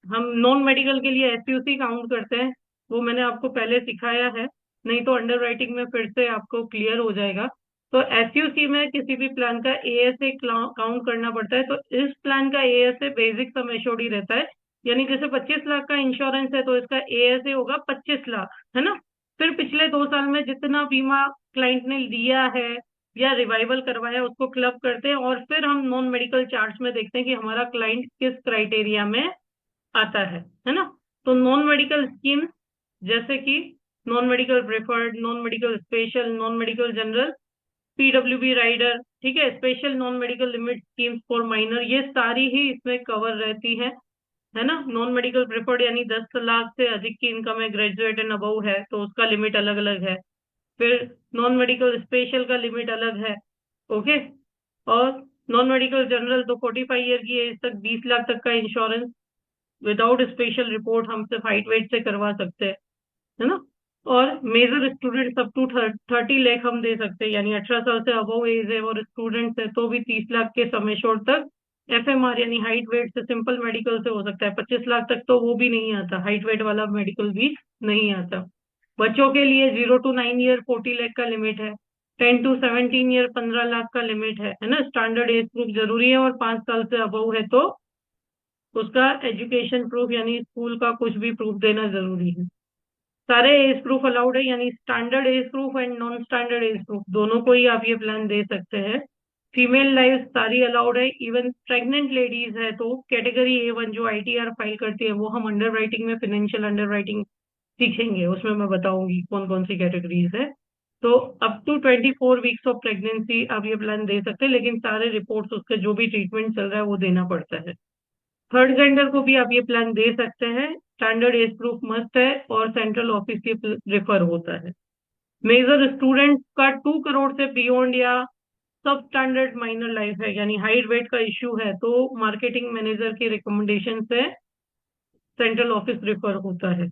हम नॉन मेडिकल के लिए एसयूसी काउंट करते हैं, वो मैंने आपको पहले सिखाया है, नहीं तो अंडरराइटिंग में फिर से आपको क्लियर हो जाएगा। तो एसयूसी में किसी भी प्लान का एएसए काउंट करना पड़ता है। तो इस प्लान का एएसए बेसिक सम एश्योर्ड ही रहता है, यानी जैसे 25 लाख का इंश्योरेंस है तो इसका एएसए होगा 25 लाख, है ना। फिर पिछले 2 साल में जितना बीमा क्लाइंट ने लिया है या रिवाइवल करवाया उसको क्लब करते हैं, और फिर हम नॉन मेडिकल चार्ट्स में देखते हैं कि हमारा क्लाइंट किस क्राइटेरिया में आता है ना। तो नॉन मेडिकल स्कीम जैसे कि non medical preferred, non medical special, non medical general, PWB rider, ठीक है, special non medical limit schemes for minor, ये सारी ही इसमें कवर रहती है ना। नॉन मेडिकल प्रेफर्ड यानी 10 लाख से अधिक की इनकम है, ग्रेजुएट एंड अबव है तो उसका लिमिट अलग अलग है। फिर नॉन मेडिकल स्पेशल का लिमिट अलग है, ओके। और नॉन मेडिकल जनरल तो 45 ईयर की एज तक 20 लाख तक का इंश्योरेंस विदाउट स्पेशल रिपोर्ट हम सिर्फ हाइट वेट से करवा सकते हैं, है ना। और major student up to 30 lakh हम दे सकते हैं, यानी 18 साल से अबव एज है और स्टूडेंट है तो भी 30 लाख के सम एश्योर्ड तक एफएमआर यानी हाइट वेट से सिंपल मेडिकल से हो सकता है। 25 लाख तक तो वो भी नहीं आता, हाइट वेट वाला मेडिकल भी नहीं आता। बच्चों के लिए 0 to 9 ईयर 40 लाख का लिमिट है, 10 to 17 ईयर 15 लाख का लिमिट है ना। स्टैंडर्ड एज प्रूफ जरूरी है, और 5 साल से अबव है तो उसका एजुकेशन प्रूफ यानी स्कूल का कुछ भी प्रूफ देना जरूरी है। सारे एज प्रूफ अलाउड है, यानी standard age proof and non standard age proof दोनों को ही आप ये प्लान दे सकते हैं। फीमेल लाइफ सारी अलाउड है, इवन प्रेग्नेंट लेडीज है तो कैटेगरी A1 जो आईटीआर फाइल करती है, वो हम अंडर राइटिंग में फिनेंशियल अंडर राइटिंग सीखेंगे, उसमें मैं बताऊंगी कौन कौन सी कैटेगरीज है। तो up to 24 weeks of pregnancy आप ये प्लान दे सकते हैं, लेकिन सारे रिपोर्ट्स उसके जो भी ट्रीटमेंट चल रहा है वो देना पड़ता है। थर्ड जेंडर को भी आप ये प्लान दे सकते हैं, स्टैंडर्ड एज प्रूफ मस्ट है और सेंट्रल ऑफिस से रेफर होता है। मेजर स्टूडेंट का 2 करोड़ से बियॉन्ड या सब स्टैंडर्ड माइनर लाइफ है, यानी हाइट वेट का इश्यू है तो मार्केटिंग मैनेजर की रिकमेंडेशन से सेंट्रल ऑफिस रेफर होता है।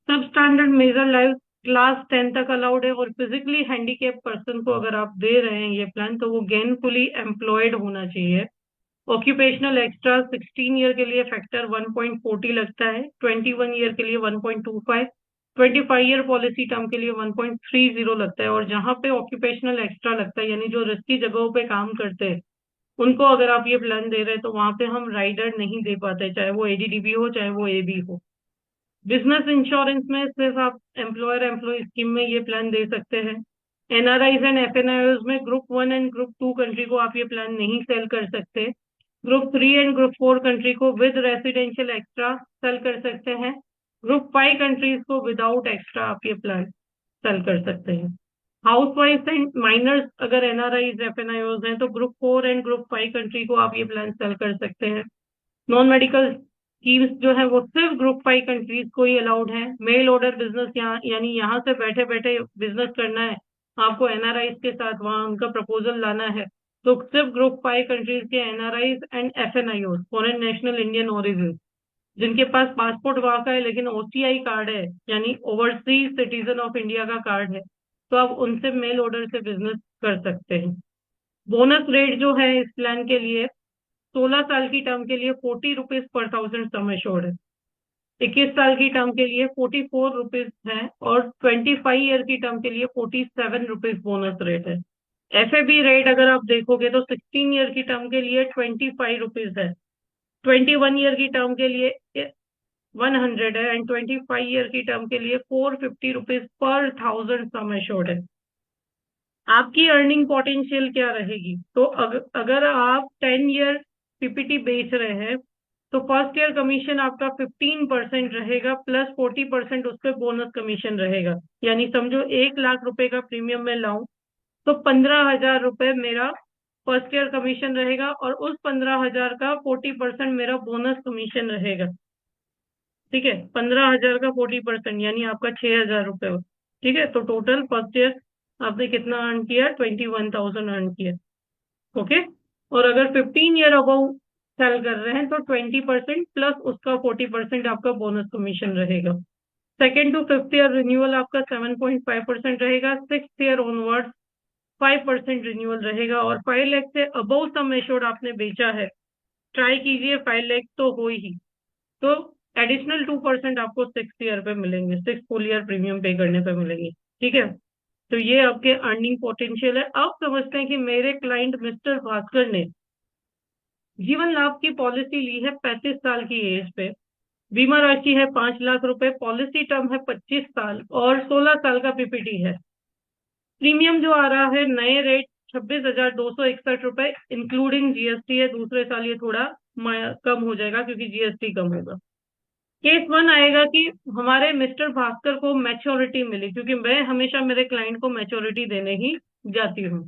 सब स्टैंडर्ड मेजर लाइफ क्लास 10 तक अलाउड है, और फिजिकली हैंडीकेप पर्सन को अगर आप दे रहे हैं ये प्लान तो वो गेनफुली एम्प्लॉयड होना चाहिए। ऑक्यूपेशनल एक्स्ट्रा 16 ईयर के लिए फैक्टर 1.40 लगता है, 21 ईयर के लिए 1.25, 25 ईयर पॉलिसी टर्म के लिए 1.30 लगता है। और जहां पे ऑक्यूपेशनल एक्स्ट्रा लगता है यानी जो रिस्की जगहों पे काम करते हैं उनको अगर आप ये प्लान दे रहे हैं तो वहां पे हम राइडर नहीं दे पाते, चाहे वो एडीडीबी हो चाहे वो एबी हो। बिजनेस इंश्योरेंस में सिर्फ आप एम्प्लॉयर एम्प्लॉय स्कीम में ये प्लान दे सकते हैं। एनआरआईज एंड एफएनआईज में ग्रुप 1 एंड ग्रुप 2 कंट्री को आप ये प्लान नहीं सेल कर सकते। ग्रुप 3 एंड ग्रुप 4 कंट्री को विद रेसिडेंशियल एक्स्ट्रा सेल कर सकते हैं। ग्रुप 5 कंट्रीज को विदाउट एक्स्ट्रा आप ये प्लान सेल कर सकते हैं। हाउस वाइफ एंड माइनर्स अगर एनआरआईज एफएनआईज हैं तो ग्रुप 4 एंड ग्रुप 5 कंट्री को आप ये प्लान सेल कर सकते हैं। नॉन मेडिकल स्कीम्स जो है वो सिर्फ ग्रुप 5 कंट्रीज को ही अलाउड है। मेल ऑर्डर बिजनेस यहाँ यानी यहाँ से बैठे बैठे बिजनेस करना है आपको, एनआरआईज के साथ वहाँ उनका प्रपोजल लाना है तो सिर्फ ग्रुप 5 कंट्रीज के NRIs and FNIO foreign national Indian origin जिनके पास पासपोर्ट वहाँ का है लेकिन ओसीआई कार्ड है यानी ओवरसीज सिटीजन ऑफ इंडिया का कार्ड है, तो आप उनसे मेल ऑर्डर से बिजनेस कर सकते हैं। बोनस रेट जो है इस प्लान के लिए 16 साल की टर्म के लिए 40 रुपीज पर 1000 सम एश्योर्ड है, 21 साल की टर्म के लिए 44 रुपीज है, और 25 ईयर की टर्म के लिए 47 रुपीज बोनस रेट है। एफएबी रेट अगर आप देखोगे तो 16 ईयर की टर्म के लिए 25 रुपीज है, 21 ईयर की टर्म के लिए 100 है, एंड 25 ईयर की टर्म के लिए 450 रुपीज पर 1000 सम एश्योर्ड है। आपकी अर्निंग पोटेंशियल क्या रहेगी, तो अगर आप 10 ईयर पीपीटी बेच रहे हैं तो फर्स्ट ईयर कमीशन आपका 15% रहेगा, प्लस 40% उस पर बोनस कमीशन रहेगा। यानी समझो 1 लाख रुपए का प्रीमियम मैं लाऊं तो 15,000 रुपए मेरा फर्स्ट ईयर कमीशन रहेगा, और उस 15,000 का 40% मेरा बोनस कमीशन रहेगा। ठीक है, 15,000 का 40% यानी आपका 6,000 रुपये। ठीक है, तो टोटल फर्स्ट ईयर आपने कितना अर्न किया? 21,000 अर्न किया। ओके, और अगर 15 ईयर अबव सेल कर रहे हैं तो 20% प्लस उसका 40% आपका बोनस कमीशन रहेगा। Second to fifth year renewal आपका 7.5% रहेगा। सिक्स ईयर ऑनवर्ड 5% रिन्यूअल रहेगा। और 5 लाख से अबव सम एश्योर्ड आपने बेचा है, ट्राई कीजिए 5 लाख तो हो ही, तो एडिशनल 2% आपको 6 ईयर पे मिलेंगे, 6 फुल ईयर प्रीमियम पे करने पे मिलेंगे। ठीक है, तो ये आपके अर्निंग पोटेंशियल है। अब समझते हैं कि मेरे क्लाइंट मिस्टर भास्कर ने जीवन लाभ की पॉलिसी ली है 35 साल की एज पे। बीमा राशि है 5 लाख रुपए, पॉलिसी टर्म है 25 साल और 16 साल का पीपीटी है। प्रीमियम जो आ रहा है नए रेट 26,261 रुपए इंक्लूडिंग जीएसटी है। दूसरे साल ये थोड़ा कम हो जाएगा क्योंकि जीएसटी कम होगा। केस वन आएगा कि हमारे मिस्टर भास्कर को मैच्योरिटी मिली, क्योंकि मैं हमेशा मेरे क्लाइंट को मैच्योरिटी देने ही जाती हूँ।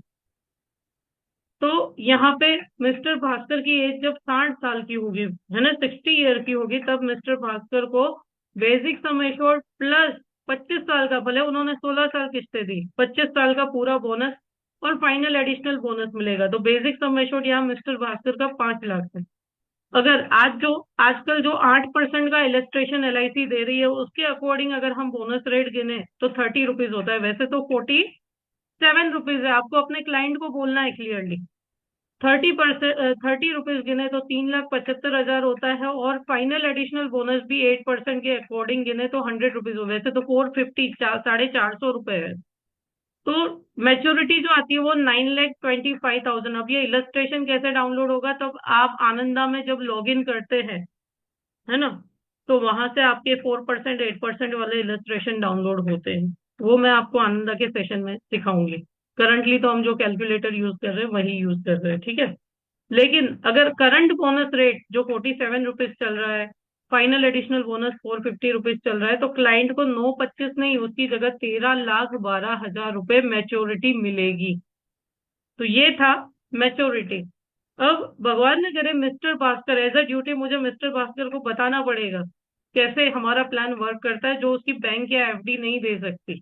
तो यहाँ पे मिस्टर भास्कर की एज जब 60 साल की होगी, है ना, 60 ईयर की होगी, तब मिस्टर भास्कर को बेसिक सम एश्योर्ड प्लस 25 साल का, भले उन्होंने 16 साल किस्तें दी, 25 साल का पूरा बोनस और फाइनल एडिशनल बोनस मिलेगा। तो बेसिक सम एश्योर्ड यहाँ मिस्टर भास्कर का 5 लाख है। अगर आजकल जो 8% का इलस्ट्रेशन एलआईसी दे रही है उसके अकॉर्डिंग अगर हम बोनस रेट गिने तो 30 रुपीज होता है। वैसे तो 47 रुपीज है। आपको अपने क्लाइंट को बोलना है क्लियरली। 30 रुपीज गिने तो 3,75,000 होता है, और फाइनल एडिशनल बोनस भी 8% के अकॉर्डिंग गिने तो 100 रुपीज हो। वैसे तो 450, 450 है। तो मैच्योरिटी जो आती है वो 9,25,000। अब ये इलस्ट्रेशन कैसे डाउनलोड होगा? तब आप आनंदा में जब लॉग इन करते हैं, है ना, तो वहां से आपके 4% 8% वाले इलस्ट्रेशन डाउनलोड होते हैं। वो मैं आपको आनंदा के सेशन में सिखाऊंगी। करंटली तो हम जो कैलकुलेटर यूज कर रहे हैं वही यूज कर रहे हैं। ठीक है, लेकिन अगर करंट बोनस रेट जो 47 रुपीज चल रहा है, फाइनल एडिशनल बोनस 450 रुपीज चल रहा है, तो क्लाइंट को 9,25 नहीं, उसकी जगह 13,12,000 रुपए मैच्योरिटी मिलेगी। तो ये था मैच्योरिटी। अब भगवान ने करे mister Bhaskar as a duty, मुझे मिस्टर भास्कर को बताना पड़ेगा कैसे हमारा प्लान वर्क करता है, जो उसकी बैंक या एफडी नहीं दे सकती,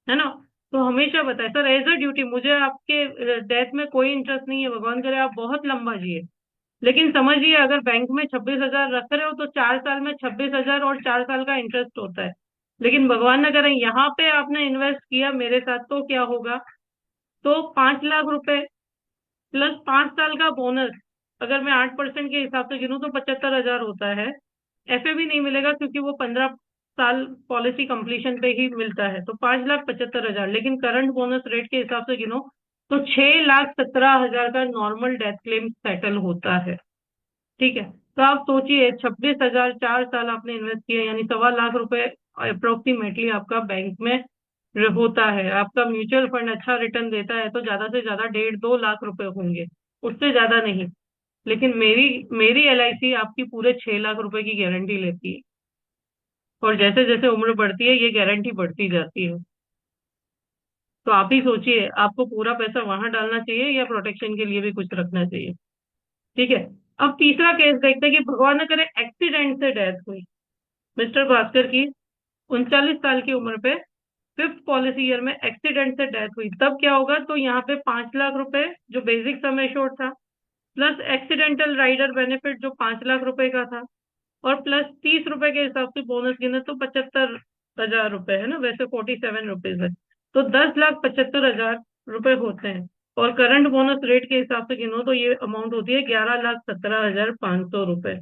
है ना। तो हमेशा बताए सर एज अ ड्यूटी, मुझे आपके डेथ में कोई इंटरेस्ट नहीं है, भगवान करे आप बहुत लंबा जिए, लेकिन समझिए अगर बैंक में 26,000 रख रहे हो तो 4 साल में 26,000 और 4 साल का इंटरेस्ट होता है। लेकिन भगवान न करे यहाँ पे आपने इन्वेस्ट किया मेरे साथ तो क्या होगा? तो 5 लाख रुपए प्लस 5 साल का बोनस, अगर मैं 8% के हिसाब से गिनूं तो 75,000 होता है। ऐसे भी नहीं मिलेगा क्योंकि वो 15 साल पॉलिसी कंप्लीशन पे ही मिलता है। तो 5,75,000, लेकिन करंट बोनस रेट के हिसाब से गिनो तो 6,17,000 का नॉर्मल डेथ क्लेम सेटल होता है। ठीक है, तो आप सोचिए 26,000 4 साल आपने इन्वेस्ट किया, यानी 1.25 लाख रुपए अप्रोक्सीमेटली आपका बैंक में होता है। आपका म्यूचुअल फंड अच्छा रिटर्न देता है तो ज्यादा से ज्यादा 1.5-2 लाख रुपए होंगे, उससे ज्यादा नहीं। लेकिन मेरी मेरी एलआईसी आपकी पूरे 6 लाख रुपए की गारंटी लेती है, और जैसे जैसे उम्र बढ़ती है ये गारंटी बढ़ती जाती है। तो आप ही सोचिए आपको पूरा पैसा वहां डालना चाहिए या प्रोटेक्शन के लिए भी कुछ रखना चाहिए। ठीक है, अब तीसरा केस देखते हैं कि भगवान न करे एक्सीडेंट से डेथ हुई मिस्टर भास्कर की 39 साल की उम्र पे, फिफ्थ पॉलिसी ईयर में एक्सीडेंट से डेथ हुई, तब क्या होगा? तो यहाँ पे 5 लाख रुपए जो बेसिक सम एश्योर्ड था, प्लस एक्सीडेंटल राइडर बेनिफिट जो 5 लाख रुपए का था, और प्लस 30 रुपए के हिसाब से बोनस गिने तो 75,000 रुपए, है ना, वैसे 47 रुपीज है। तो 10,75,000 रुपए होते हैं, और करंट बोनस रेट के हिसाब से गिनो तो ये अमाउंट होती है 11,17,500 रुपए।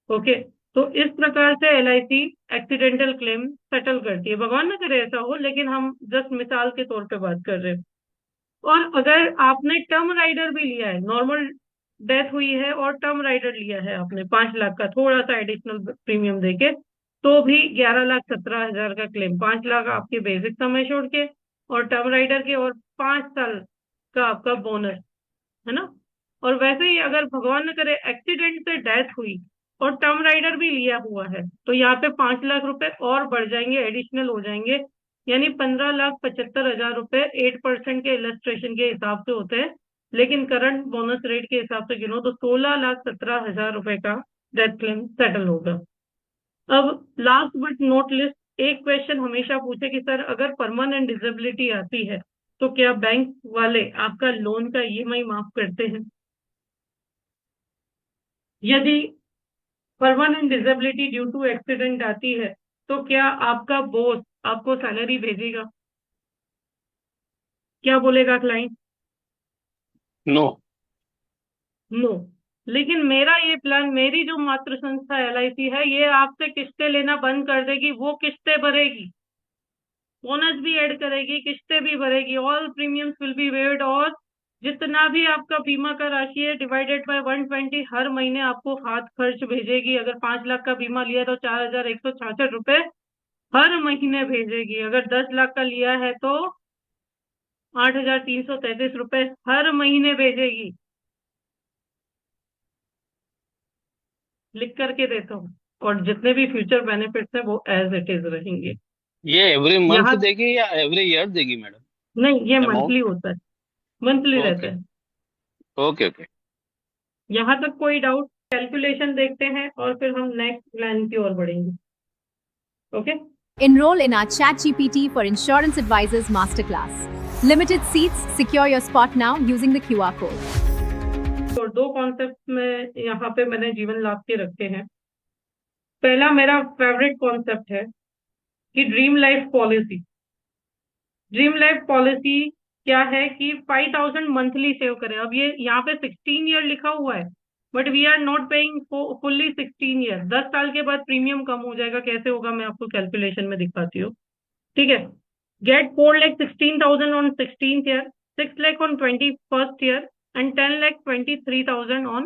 ओके, तो इस प्रकार से एलआईसी एक्सीडेंटल क्लेम सेटल करती है। भगवान ना करे ऐसा हो, लेकिन हम जस्ट मिसाल के तौर पे बात कर रहे हैं। और अगर आपने टर्म राइडर भी लिया है, नॉर्मल डेथ हुई है और टर्म राइडर लिया है आपने 5 लाख का थोड़ा सा एडिशनल प्रीमियम देके, तो भी 11,17,000 का क्लेम। 5 लाख आपके बेसिक सम एश्योर्ड के और टर्म राइडर के, और 5 साल का आपका बोनस, है ना। और वैसे ही अगर भगवान न करे एक्सीडेंट से डेथ हुई और टर्म राइडर भी लिया हुआ है, तो यहाँ पे 5 लाख रुपए और बढ़ जाएंगे, एडिशनल हो जाएंगे, यानी 15,75,000 रुपए 8% के इलस्ट्रेशन के हिसाब से होते हैं, लेकिन करंट बोनस रेट के हिसाब से गिनो तो 16,17,000 रुपए का डेथ क्लेम सेटल होगा। अब लास्ट बट नॉट लिस्ट, एक क्वेश्चन हमेशा पूछे कि सर अगर परमानेंट डिसेबिलिटी आती है तो क्या बैंक वाले आपका लोन का ईएमआई माफ करते हैं? यदि permanent disability due to accident आती है तो क्या आपका बॉस आपको सैलरी भेजेगा? क्या बोलेगा क्लाइंट? नो। नो। लेकिन मेरा ये प्लान, मेरी जो मातृ संस्था एलआईसी है, ये आपसे किस्तें लेना बंद कर देगी, वो किस्तें भरेगी, बोनस भी ऐड करेगी, किस्तें भी भरेगी, all premiums will be waived, और जितना भी आपका बीमा का राशि है डिवाइडेड बाय 120 हर महीने आपको हाथ खर्च भेजेगी। अगर 5 लाख का बीमा लिया तो 4,166 रुपए हर महीने भेजेगी। अगर 10 लाख का लिया है तो 8,333 रुपए हर महीने भेजेगी। लिख करके देता हूँ, और जितने भी फ्यूचर बेनिफिट्स हैं वो एज इट इज रहेंगे। ये एवरी मंथ यहाँ देगी या एवरी ईयर देगी मैडम? नहीं, ये अमाउंट? मंथली होता है, मंथली रहता ओके है। Okay okay. यहाँ तक कोई डाउट? कैलकुलेशन देखते हैं और फिर हम नेक्स्ट प्लान की ओर बढ़ेंगे। Okay. Enroll in our ChatGPT for Insurance Advisors Masterclass. Limited seats, secure your spot now using the QR code. तो दो कॉन्सेप्ट में यहाँ पे मैंने जीवन लाभ के रखे हैं। पहला मेरा फेवरेट कॉन्सेप्ट है कि dream life policy. Dream life policy क्या है कि 5,000 मंथली सेव करें। अब ये यहाँ पे 16 ईयर लिखा हुआ है, but we are not paying fully 16 year. 10 साल के बाद प्रीमियम कम हो जाएगा, कैसे होगा मैं आपको कैलकुलेशन में दिखाती हूँ। ठीक है। Get 4,16,000 on 16th year, 6 lakh on 21st year and 10,23,000 on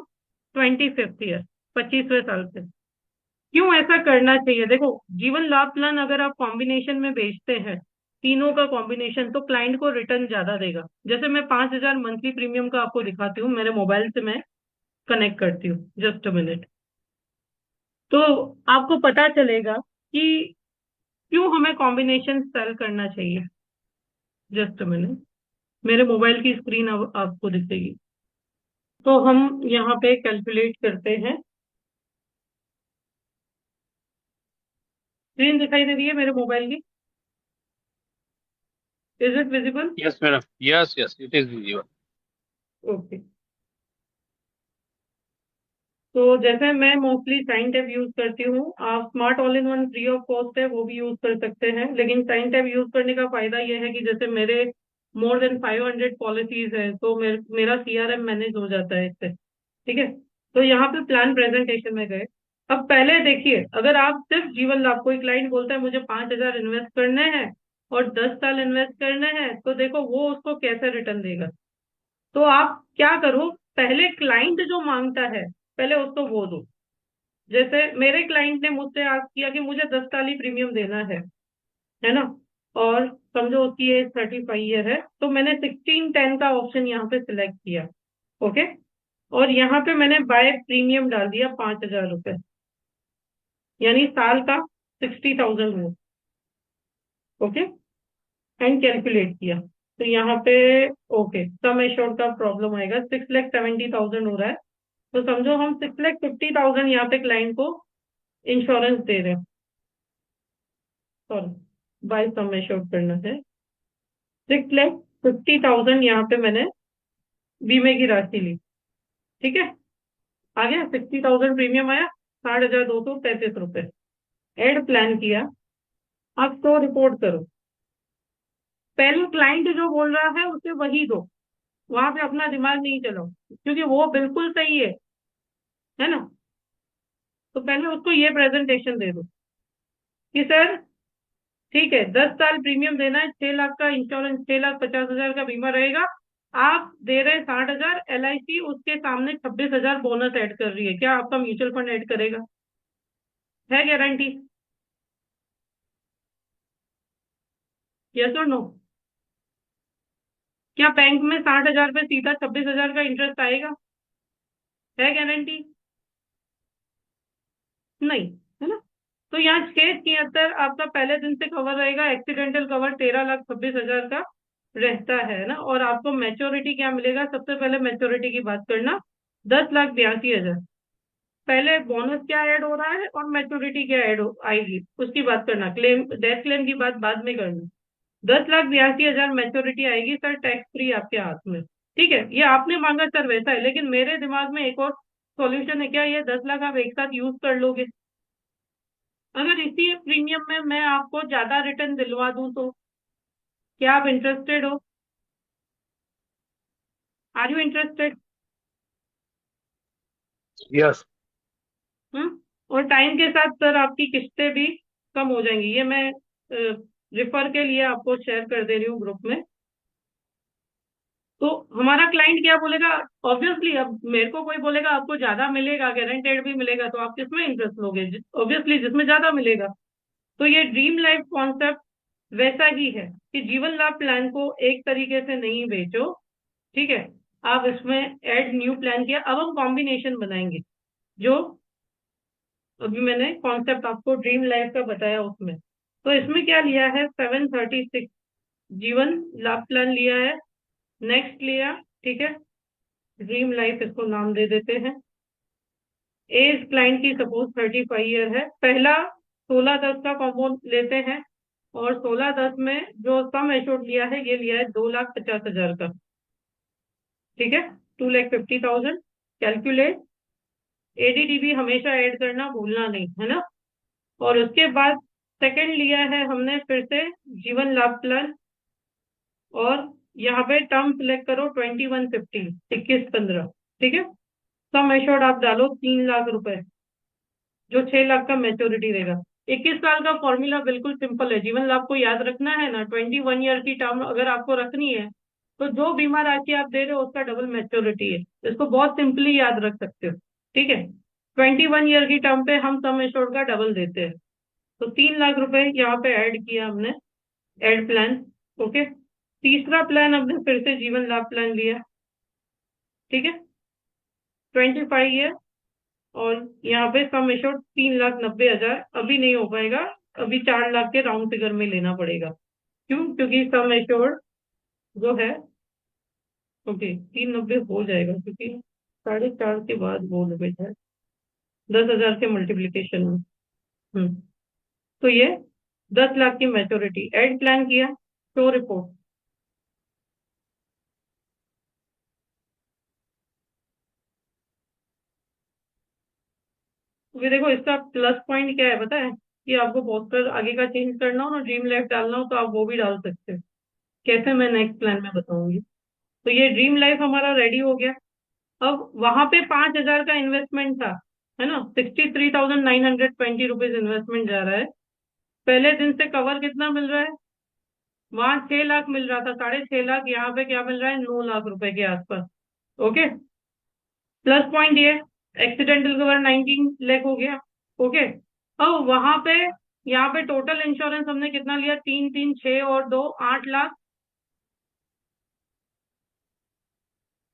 25th year, 25वें साल से। क्यों ऐसा करना चाहिए? देखो, जीवन लाभ प्लान अगर आप कॉम्बिनेशन में बेचते हैं, तीनों का कॉम्बिनेशन, तो क्लाइंट को रिटर्न ज्यादा देगा। जैसे मैं 5,000 मंथली प्रीमियम का आपको दिखाती हूँ, मेरे मोबाइल से मैं कनेक्ट करती हूँ, जस्ट अ मिनट, तो आपको पता चलेगा कि क्यों हमें कॉम्बिनेशन सेल करना चाहिए। जस्ट अ मिनट, मेरे मोबाइल की स्क्रीन अब आपको दिखेगी, तो हम यहाँ पे कैलकुलेट करते हैं। स्क्रीन दिखाई दे रही है मेरे मोबाइल की? Is it visible? Yes madam, yes yes it is visible. Okay. तो जैसे मैं मोस्टली साइन टैब यूज करती हूँ, आप smart all in one free of cost है वो भी यूज कर सकते हैं, लेकिन साइन टैब यूज करने का फायदा ये है कि जैसे मेरे मोर देन 500 पॉलिसीज है, तो मेरा सीआरएम मैनेज हो जाता है इससे। ठीक है। तो यहाँ पे प्लान प्रेजेंटेशन में गए। अब पहले देखिए, अगर आप सिर्फ जीवन लाभ, कोई क्लाइंट बोलता है मुझे 5,000 इन्वेस्ट करने हैं और 10 साल इन्वेस्ट करने हैं, तो देखो वो उसको कैसे रिटर्न देगा। तो आप क्या करो, पहले क्लाइंट जो मांगता है पहले उसको वो दो। जैसे मेरे क्लाइंट ने मुझसे आस्क किया कि मुझे 10 साल ही प्रीमियम देना है ना, और समझो उसकी एज 35 ईयर है, तो मैंने 1610 का ऑप्शन यहाँ पे सिलेक्ट किया। ओके। और यहाँ पे मैंने बाय प्रीमियम डाल दिया 5,000 रुपए, यानी साल का 60,000 हुआ। ओके। एंड कैलकुलेट किया तो यहाँ पे ओके, सम एश्योर्ड का प्रॉब्लम आएगा, 6,70,000 हो रहा है, तो समझो हम 6,50,000 यहाँ पे क्लाइंट को इंश्योरेंस दे रहे हैं। सॉरी, बाय सम एश्योर्ड करना है। 6,50,000 यहाँ पे मैंने बीमे की राशि ली। ठीक है। आ गया 60,000 प्रीमियम आया, 60,235 रुपए। एड प्लान किया। अब तो रिपोर्ट करो। पहले क्लाइंट जो बोल रहा है उसे वही दो, वहां पे अपना दिमाग नहीं चलाओ, क्योंकि वो बिल्कुल सही है ना। तो पहले उसको ये प्रेजेंटेशन दे दो कि सर ठीक है, 10 साल प्रीमियम देना है, 6 लाख का इंश्योरेंस, 6,50,000 का बीमा रहेगा, आप दे रहे 60,000, एलआईसी उसके सामने 26,000 बोनस ऐड कर रही है, क्या आपका म्यूचुअल फंड ऐड करेगा? है गारंटी? यस और नो? क्या बैंक में 60,000 पे सीधा 26,000 का इंटरेस्ट आएगा? है गारंटी? नहीं, है ना। तो यहाँ 676 आपका पहले दिन से कवर रहेगा, एक्सीडेंटल कवर 13,26,000 का रहता है ना। और आपको मैच्योरिटी क्या मिलेगा, सबसे पहले मैच्योरिटी की बात करना, 10,82,000। पहले बोनस क्या ऐड हो रहा है और मैच्योरिटी क्या आएगी उसकी बात करना, क्लेम डेथ क्लेम की बात बाद में करना। 10,82,000 मैच्योरिटी आएगी सर, टैक्स फ्री आपके हाथ में। ठीक है, ये आपने मांगा सर वैसा है, लेकिन मेरे दिमाग में एक और सॉल्यूशन है, क्या ये 10 लाख आप एक साथ यूज कर लोगे? अगर इसी प्रीमियम में मैं आपको ज्यादा रिटर्न दिलवा दूं तो क्या आप इंटरेस्टेड हो? Are you interested? Yes. हम्म। और टाइम के साथ सर आपकी किस्तें भी कम हो जाएंगी, ये मैं रिफर के लिए आपको शेयर कर दे रही हूँ ग्रुप में। तो हमारा क्लाइंट क्या बोलेगा, ऑब्वियसली अब मेरे को कोई बोलेगा आपको ज्यादा मिलेगा, गारंटेड भी मिलेगा, तो आप किसमें इंटरेस्ट लोगे? ऑब्वियसली जिसमें ज्यादा मिलेगा। तो ये ड्रीम लाइफ कॉन्सेप्ट वैसा ही है कि जीवन लाभ प्लान को एक तरीके से नहीं बेचो, ठीक है। आप इसमें ऐड न्यू प्लान किया, अब हम कॉम्बिनेशन बनाएंगे, जो अभी मैंने कॉन्सेप्ट आपको ड्रीम लाइफ का बताया उसमें। तो इसमें क्या लिया है, 736 जीवन लाभ प्लान लिया है, नेक्स्ट लिया, ठीक है, ड्रीम लाइफ इसको नाम दे देते हैं। एज क्लाइंट की सपोज 35 ईयर है, पहला 16-10 का कॉम्बो लेते हैं, और 16-10 में जो सम एश्योर्ड लिया है ये लिया है 2,50,000 का, ठीक है, 2,50,000। कैलकुलेट, एडीडीबी हमेशा ऐड करना भूलना नहीं, है ना। और उसके बाद सेकंड लिया है हमने फिर से जीवन लाभ प्लान, और यहाँ पे टर्म सिलेक्ट करो 2150, 21-15, ठीक है। सम एश्योर्ड आप डालो 3 लाख रुपए, जो 6 लाख का मैच्योरिटी देगा। 21 साल का फॉर्मूला बिल्कुल सिंपल है, जीवन लाभ को याद रखना है ना, 21 ईयर की टर्म अगर आपको रखनी है तो जो बीमा राशि आप दे रहे हो उसका डबल मैच्योरिटी है, इसको बहुत सिंपली याद रख सकते हो, ठीक है। 21 ईयर की टर्म पे हम सम एश्योर्ड का डबल देते हैं, तो 3 लाख रुपए यहाँ पे ऐड किया हमने, एड प्लान, ओके। तीसरा प्लान हमने फिर से जीवन लाभ प्लान लिया, ठीक है, 25 ईयर, और यहाँ पे सम एश्योर्ड 3,90,000, अभी नहीं हो पाएगा, अभी 4 लाख के राउंड फिगर में लेना पड़ेगा। क्यों? क्योंकि सम एश्योर्ड जो है, ओके, 390 हो जाएगा क्योंकि 4.5 के बाद वो लिमिट है 10,000 के मल्टीप्लीकेशन में। हम्म। तो ये 10 लाख की मैच्योरिटी, एड प्लान किया, शो रिपोर्ट। तो देखो इसका प्लस पॉइंट क्या है पता है, कि आपको पोस्टर आगे का चेंज करना हो ना, ड्रीम लाइफ डालना हो तो आप वो भी डाल सकते हो। कैसे, मैं नेक्स्ट प्लान में बताऊंगी। तो ये ड्रीम लाइफ हमारा रेडी हो गया। अब वहां पे 5,000 का इन्वेस्टमेंट था, है ना, 63,920 रुपीज इन्वेस्टमेंट जा रहा है। पहले दिन से कवर कितना मिल रहा है, वहां 6 लाख मिल रहा था, 6.5 लाख, यहाँ पे क्या मिल रहा है, 9 लाख रुपए के आसपास, ओके। प्लस पॉइंट ये, एक्सीडेंटल कवर 19 लाख हो गया, ओके। अब वहां पे, यहाँ पे टोटल इंश्योरेंस हमने कितना लिया, 3, 3, 6 और 2, 8 लाख,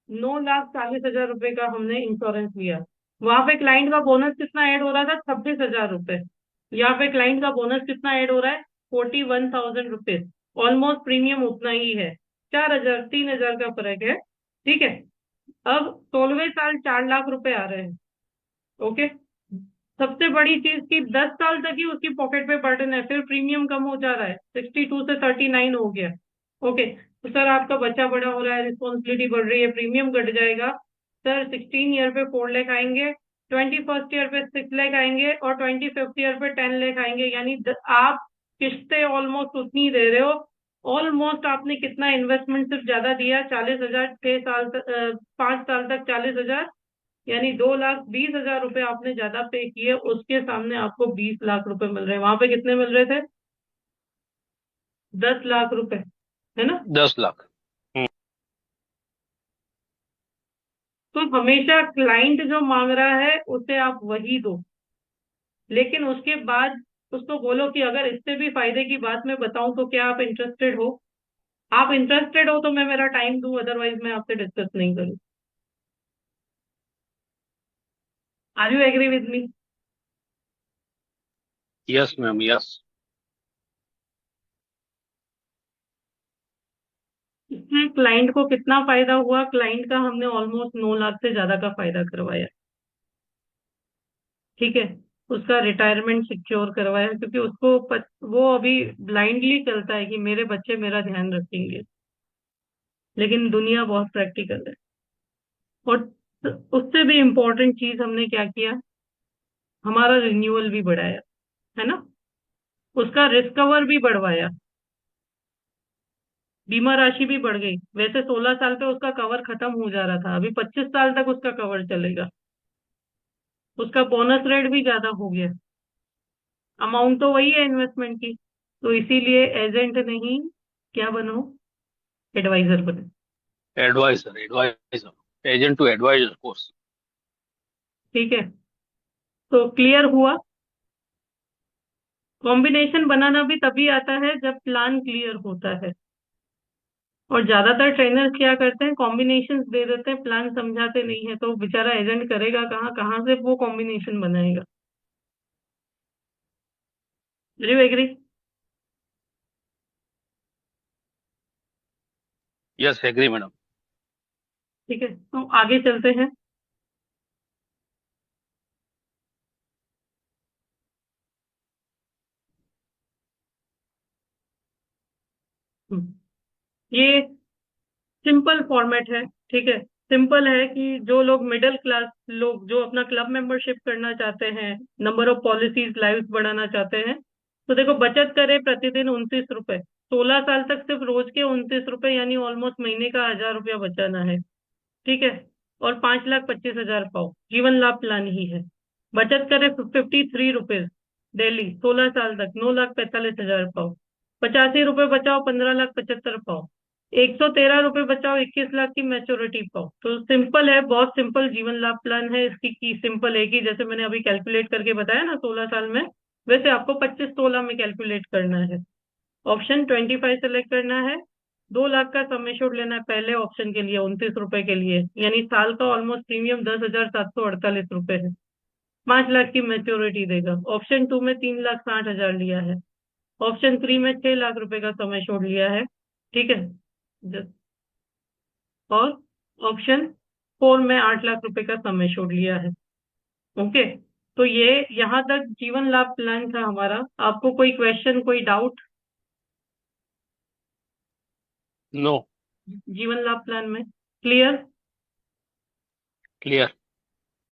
9,40,000 रुपए का हमने इंश्योरेंस लिया। वहां पे क्लाइंट का बोनस कितना ऐड हो रहा था, 26,000 रुपए। यहाँ पे क्लाइंट का बोनस कितना ऐड हो रहा है, 41,000 रुपीज। ऑलमोस्ट प्रीमियम उतना ही है, 4,000, 3,000 का फर्क है, ठीक है। अब 16वें साल 4 लाख रुपए आ रहे हैं, ओके। सबसे बड़ी चीज की 10 साल तक ही उसकी पॉकेट पे बर्डन है, फिर प्रीमियम कम हो जा रहा है, 62 से 39 हो गया, ओके। तो सर आपका बच्चा बड़ा हो रहा है, रिस्पॉन्सिबिलिटी बढ़ रही है, प्रीमियम घट जाएगा। सर 16 ईयर पे 4 लाख आएंगे, 21st ईयर पे 6 लाख आएंगे, और 25th ईयर पे 10 लाख आएंगे, यानी आप किस्तें ऑलमोस्ट उतनी दे रहे हो। ऑलमोस्ट आपने कितना इन्वेस्टमेंट सिर्फ ज्यादा दिया, 40,000, 6 साल तक, 5 साल तक 40,000, यानी 2,20,000 रुपए आपने ज्यादा पे किए, उसके सामने आपको 20 लाख रुपए मिल रहे हैं, वहां पे कितने मिल रहे थे, 10 लाख रुपए, है ना। 10 लाख। तो हमेशा क्लाइंट जो मांग रहा है उसे आप वही दो, लेकिन उसके बाद उसको बोलो कि अगर इससे भी फायदे की बात मैं बताऊं तो क्या आप इंटरेस्टेड हो? आप इंटरेस्टेड हो तो मैं मेरा टाइम दूं, अदरवाइज मैं आपसे डिस्कस नहीं करूं। Are you agree with me? Yes, ma'am. Yes. इसमें क्लाइंट को कितना फायदा हुआ? क्लाइंट का हमने ऑलमोस्ट 9 लाख से ज्यादा का फायदा करवाया। ठीक है। उसका रिटायरमेंट सिक्योर करवाया, क्योंकि वो अभी ब्लाइंडली चलता है कि मेरे बच्चे मेरा ध्यान रखेंगे, लेकिन दुनिया बहुत प्रैक्टिकल है। और उससे भी इम्पोर्टेंट चीज हमने क्या किया, हमारा रिन्यूअल भी बढ़ाया, है ना। उसका रिस्क कवर भी बढ़वाया, बीमा राशि भी बढ़ गई। वैसे 16 साल पे उसका कवर खत्म हो जा रहा था, अभी 25 साल तक उसका कवर चलेगा। उसका बोनस रेट भी ज्यादा हो गया। अमाउंट तो वही है इन्वेस्टमेंट की। तो इसीलिए एजेंट नहीं, क्या बनो, एडवाइजर बने। Advisor. Advisor. Agent to advisor, of course. ठीक है। तो क्लियर हुआ। कॉम्बिनेशन बनाना भी तभी आता है जब प्लान क्लियर होता है। और ज्यादातर ट्रेनर्स क्या करते हैं, कॉम्बिनेशन दे देते हैं, प्लान समझाते नहीं है, तो बेचारा एजेंट करेगा कहाँ, कहाँ से वो कॉम्बिनेशन बनाएगा। Do you agree? Yes, agree, madam. ठीक है, तो आगे चलते हैं। हम्म, ये सिंपल फॉर्मेट है। ठीक है। सिंपल है कि जो लोग मिडिल क्लास लोग जो अपना क्लब मेंबरशिप करना चाहते हैं, नंबर ऑफ पॉलिसीज लाइफ बढ़ाना चाहते हैं, तो देखो बचत करें प्रतिदिन 29 रुपए। 16 साल तक सिर्फ रोज के 29 रुपए, यानी ऑलमोस्ट महीने का 1000 रुपया बचाना है। ठीक है। और 5,25,000 पाओ, जीवन लाभ प्लान ही है। बचत करें 53 रुपीज डेली, 16 साल तक 9,45,000 पाओ। 85 रुपए बचाओ, 15,75,000 पाओ। 113 रुपए बचाओ, 21 लाख की मैच्योरिटी पाओ। तो सिंपल है, बहुत सिंपल जीवन लाभ प्लान है। इसकी की सिंपल है कि जैसे मैंने अभी कैलकुलेट करके बताया ना 16 साल में, वैसे आपको 25 16 में कैलकुलेट करना है। ऑप्शन 25 सेलेक्ट करना है। 2 लाख का सम एश्योर्ड लेना है पहले ऑप्शन के लिए, 29 रुपए के लिए, यानी साल का ऑलमोस्ट प्रीमियम 10,748 रुपए है। 5 लाख की मैच्योरिटी देगा। ऑप्शन 2 में 3,60,000 लिया है। ऑप्शन 3 में 6 लाख रुपए का सम एश्योर्ड लिया है। ठीक है। और ऑप्शन 4 में 8 लाख रुपए का सम एश्योर्ड लिया है। ओके। तो ये यहाँ तक जीवन लाभ प्लान था हमारा। आपको कोई क्वेश्चन, कोई डाउट No. जीवन लाभ प्लान में? क्लियर? Clear.